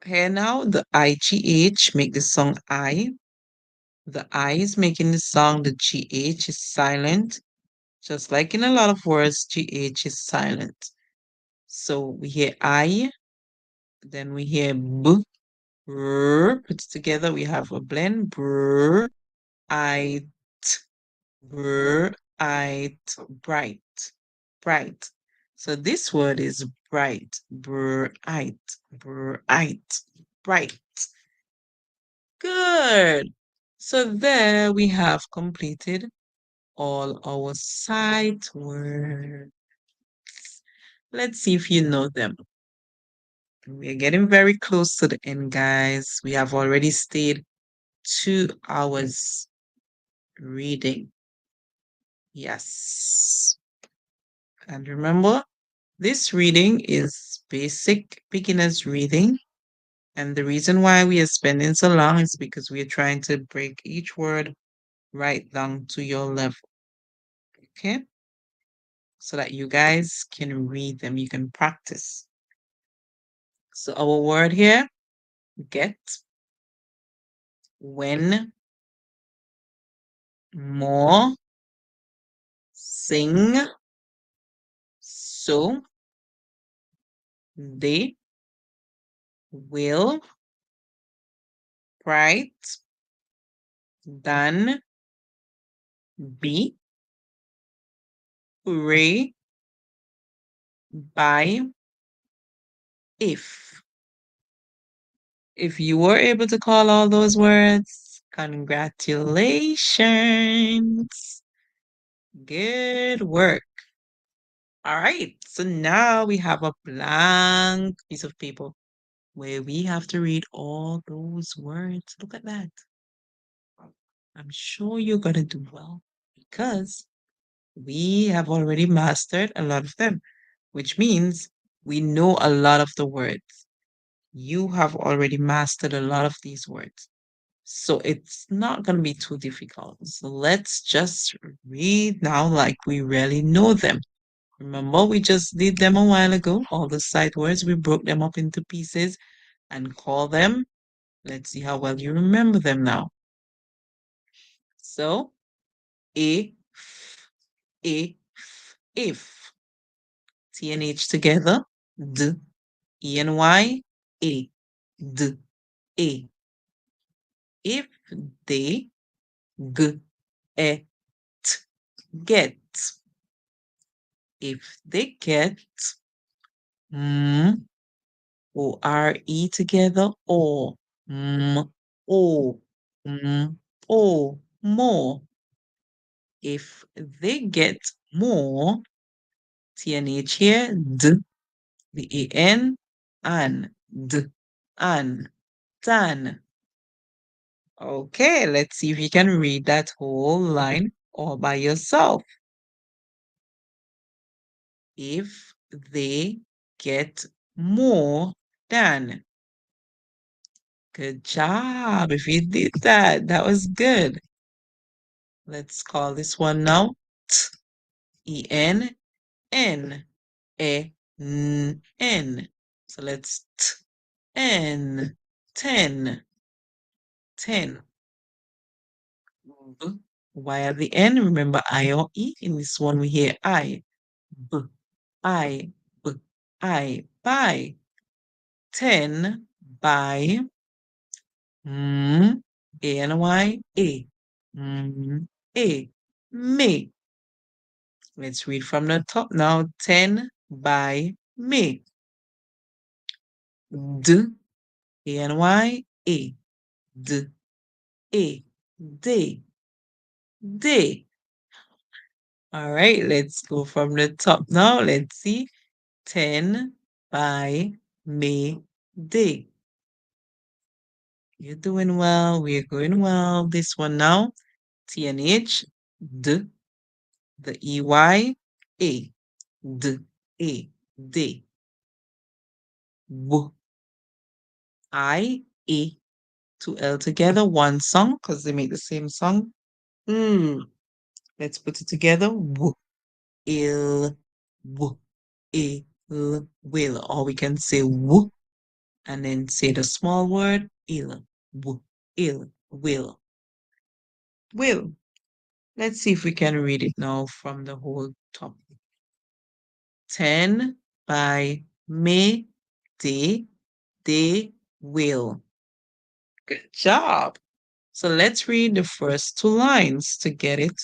Here now, the IGH make the song I. The I is making the song, the GH is silent. Just like in a lot of words, GH is silent. So we hear I, then we hear B, R, put it together, we have a blend, brr, I, t, brr, I, t, bright, bright. So this word is bright, bright, bright, bright. Good. So there we have completed all our sight words. Let's see if you know them. We're getting very close to the end, guys. We have already stayed 2 hours reading. Yes. And remember, this reading is basic beginner's reading. And the reason why we are spending so long is because we are trying to break each word right down to your level. Okay? So that you guys can read them, you can practice. So our word here, get, when, more, sing, so, they, will, bright, done, be, hooray, by, if. If you were able to call all those words, congratulations. Good work. All right, so now we have a blank piece of paper where we have to read all those words. Look at that. I'm sure you're going to do well because we have already mastered a lot of them, which means we know a lot of the words. You have already mastered a lot of these words. So it's not going to be too difficult. So let's just read now like we really know them. Remember, we just did them a while ago. All the sight words, we broke them up into pieces and call them. Let's see how well you remember them now. So, if, if. T and H together. D, E and Y, A, D, A. If they, G, E, T, get. If they get, O, R, E together, or, o, o, more. If they get more, T and H here, D, the A-N, D, an, tan. Okay, let's see if you can read that whole line all by yourself. If they get more than. Good job. If you did that, that was good. Let's call this one now T-E-N, N, E, N, N. So let's N, 10, 10. B, Y at the end. Remember I or E. In this one, we hear I. B, I, B, I. Buy. 10, buy. A-N-Y, A. A. Me. Let's read from the top now. 10, by me. D, A-N-Y, A. D, A. Day. Day. All right, let's go from the top now. Let's see. 10 by May Day. You're doing well. We're going well. This one now. TNH, D, the EY, A, D, A, D. W, I, A, two L together, one song, because they make the same song. Let's put it together. W, ill, w, ill, will. Or we can say w and then say the small word ill, w, ill, will. Will. Let's see if we can read it now from the whole top. 10 by May Day, they will. Good job. So let's read the first two lines to get it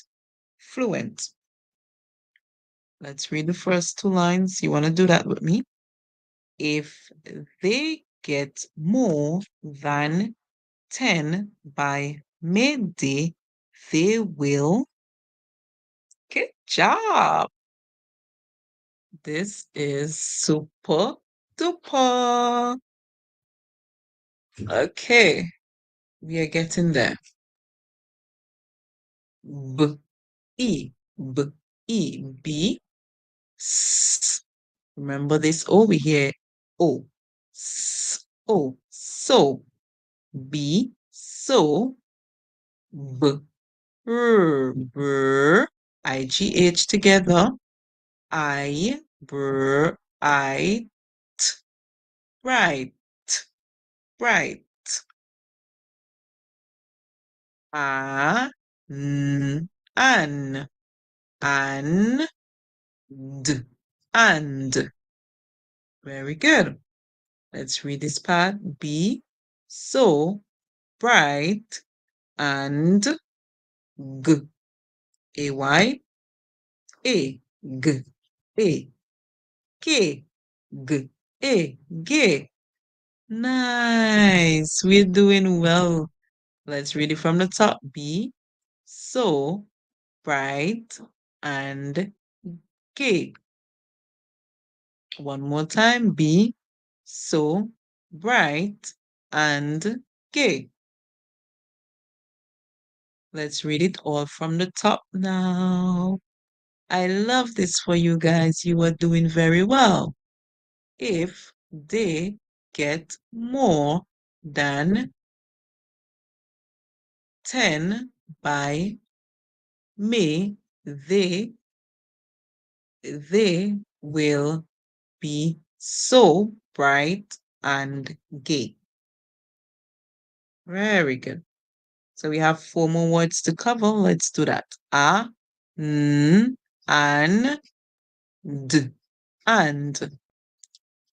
fluent. Let's read the first two lines. You want to do that with me? If they get more than 10 by midday, they will. Good job. This is super duper. Okay, we are getting there. B, E, B, E, B, S. Remember this over here. O, S, O. So, B, so, B, R, br, IGH together. I, br, I, t, right, right. A, n, an, and, and. Very good. Let's read this part. Be so bright and g. A-Y, A, g, A, K, g, A, g. Nice. We're doing well. Let's read it from the top. Be so bright and gay. One more time. Be so bright and gay. Let's read it all from the top now. I love this for you guys. You are doing very well. If they get more than 10 by May, they will be so bright and gay. Very good. So we have four more words to cover. Let's do that. A, n, an, d, and.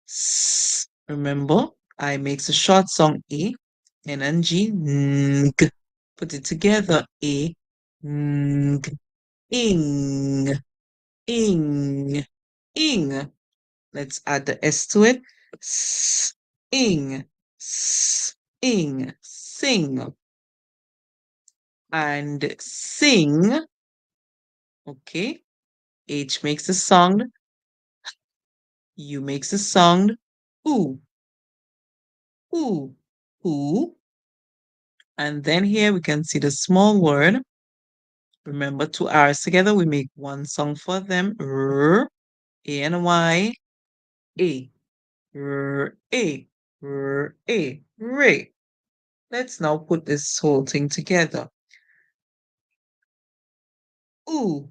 S. Remember, I makes a short song A, N and G, ng. Put it together. A, ng, ing, ing, ing. Let's add the S to it. S, ing, sing. And sing. Okay. H makes a sound. U makes a sound. Ooh, ooh, ooh. And then here we can see the small word. Remember, two R's together, we make one song for them. R, A and Y, A. R, A. R, A. Ray. Let's now put this whole thing together. Ooh,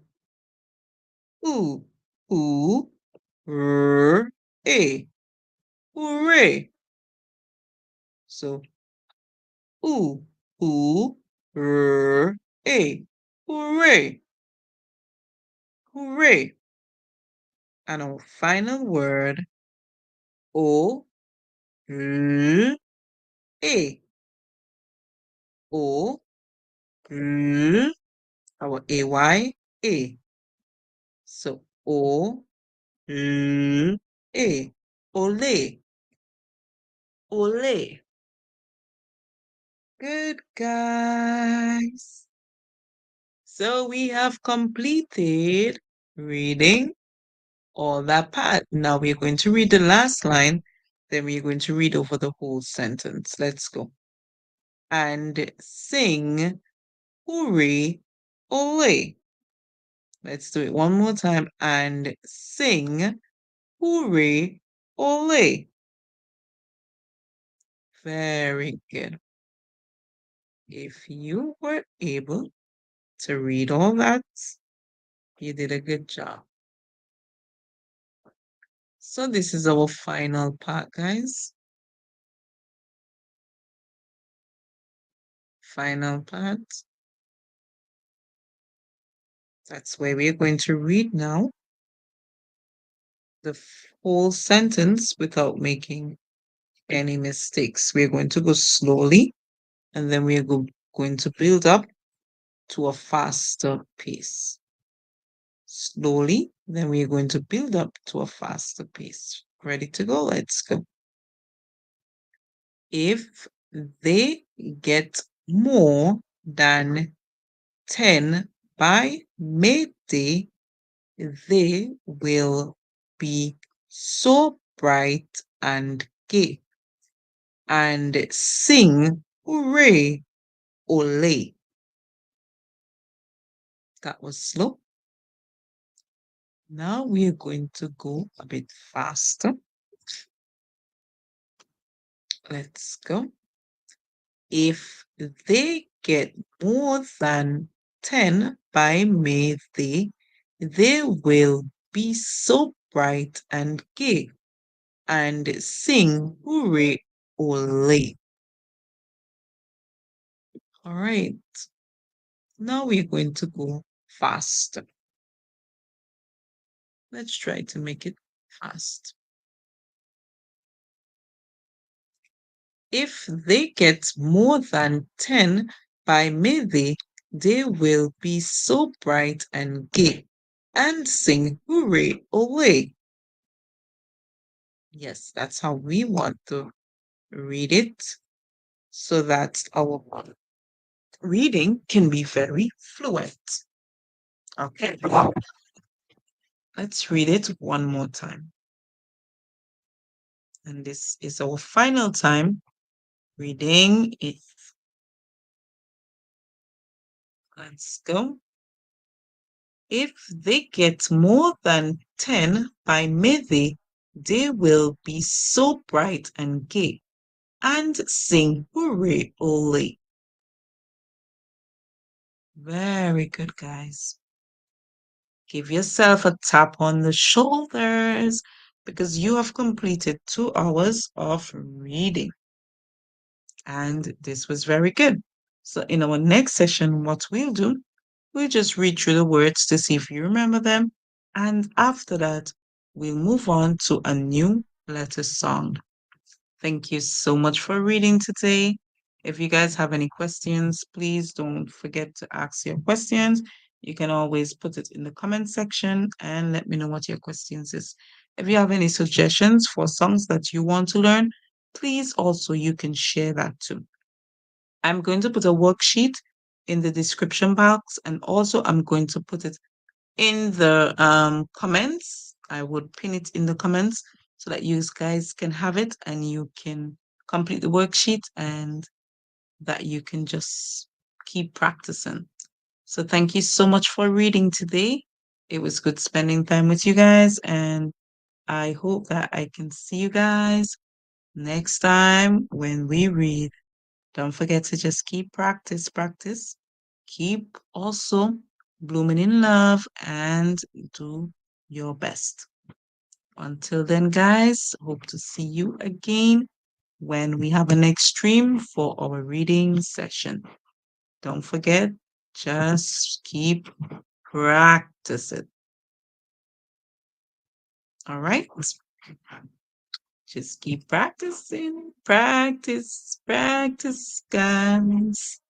ooh, ooh, R, A. Hooray. So, ooh, ooh, R, A. Hooray. Hooray. And our final word, O, L, A. O, L, our AY, A. So, O, L, A. Ole. Ole. Good, guys. So we have completed reading all that part. Now we're going to read the last line, then we're going to read over the whole sentence. Let's go. And sing hooray, ole. Let's do it one more time. And sing hooray, ole. Very good. If you were able to read all that, you did a good job. So this is our final part, guys. Final part. That's where we're going to read now the whole sentence without making any mistakes. We're going to go slowly and then we're going to build up to a faster pace. Slowly, then we're going to build up to a faster pace. Ready to go? Let's go. If they get more than 10 by midday, they will be so bright and gay and sing hooray, ole. That was slow. Now we're going to go a bit faster. Let's go. If they get more than 10 by midday, they will be so bright and gay and sing hooray, ole. All right. Now we're going to go faster. Let's try to make it fast. If they get more than 10 by midday, they will be so bright and gay and sing hooray, ole. Yes, that's how we want to read it so that our reading can be very fluent. Okay, let's read it one more time. And this is our final time reading it. Let's go. If they get more than 10 by midday, they will be so bright and gay and sing hooray, ole. Very good, guys. Give yourself a tap on the shoulders because you have completed 2 hours of reading. And this was very good. So in our next session, what we'll do, we'll just read through the words to see if you remember them. And after that, we'll move on to a new letter sound. Thank you so much for reading today. If you guys have any questions, please don't forget to ask your questions. You can always put it in the comment section and let me know what your questions is. If you have any suggestions for songs that you want to learn, please also you can share that too. I'm going to put a worksheet in the description box and also I'm going to put it in the comments. I would pin it in the comments so that you guys can have it and you can complete the worksheet and that you can just keep practicing. So thank you so much for reading today. It was good spending time with you guys and I hope that I can see you guys next time when we read. Don't forget to just keep practice. Keep also blooming in love and do your best. Until then, guys, hope to see you again when we have a next stream for our reading session. Don't forget, just keep practicing. All right? Just keep practicing. Practice, guys.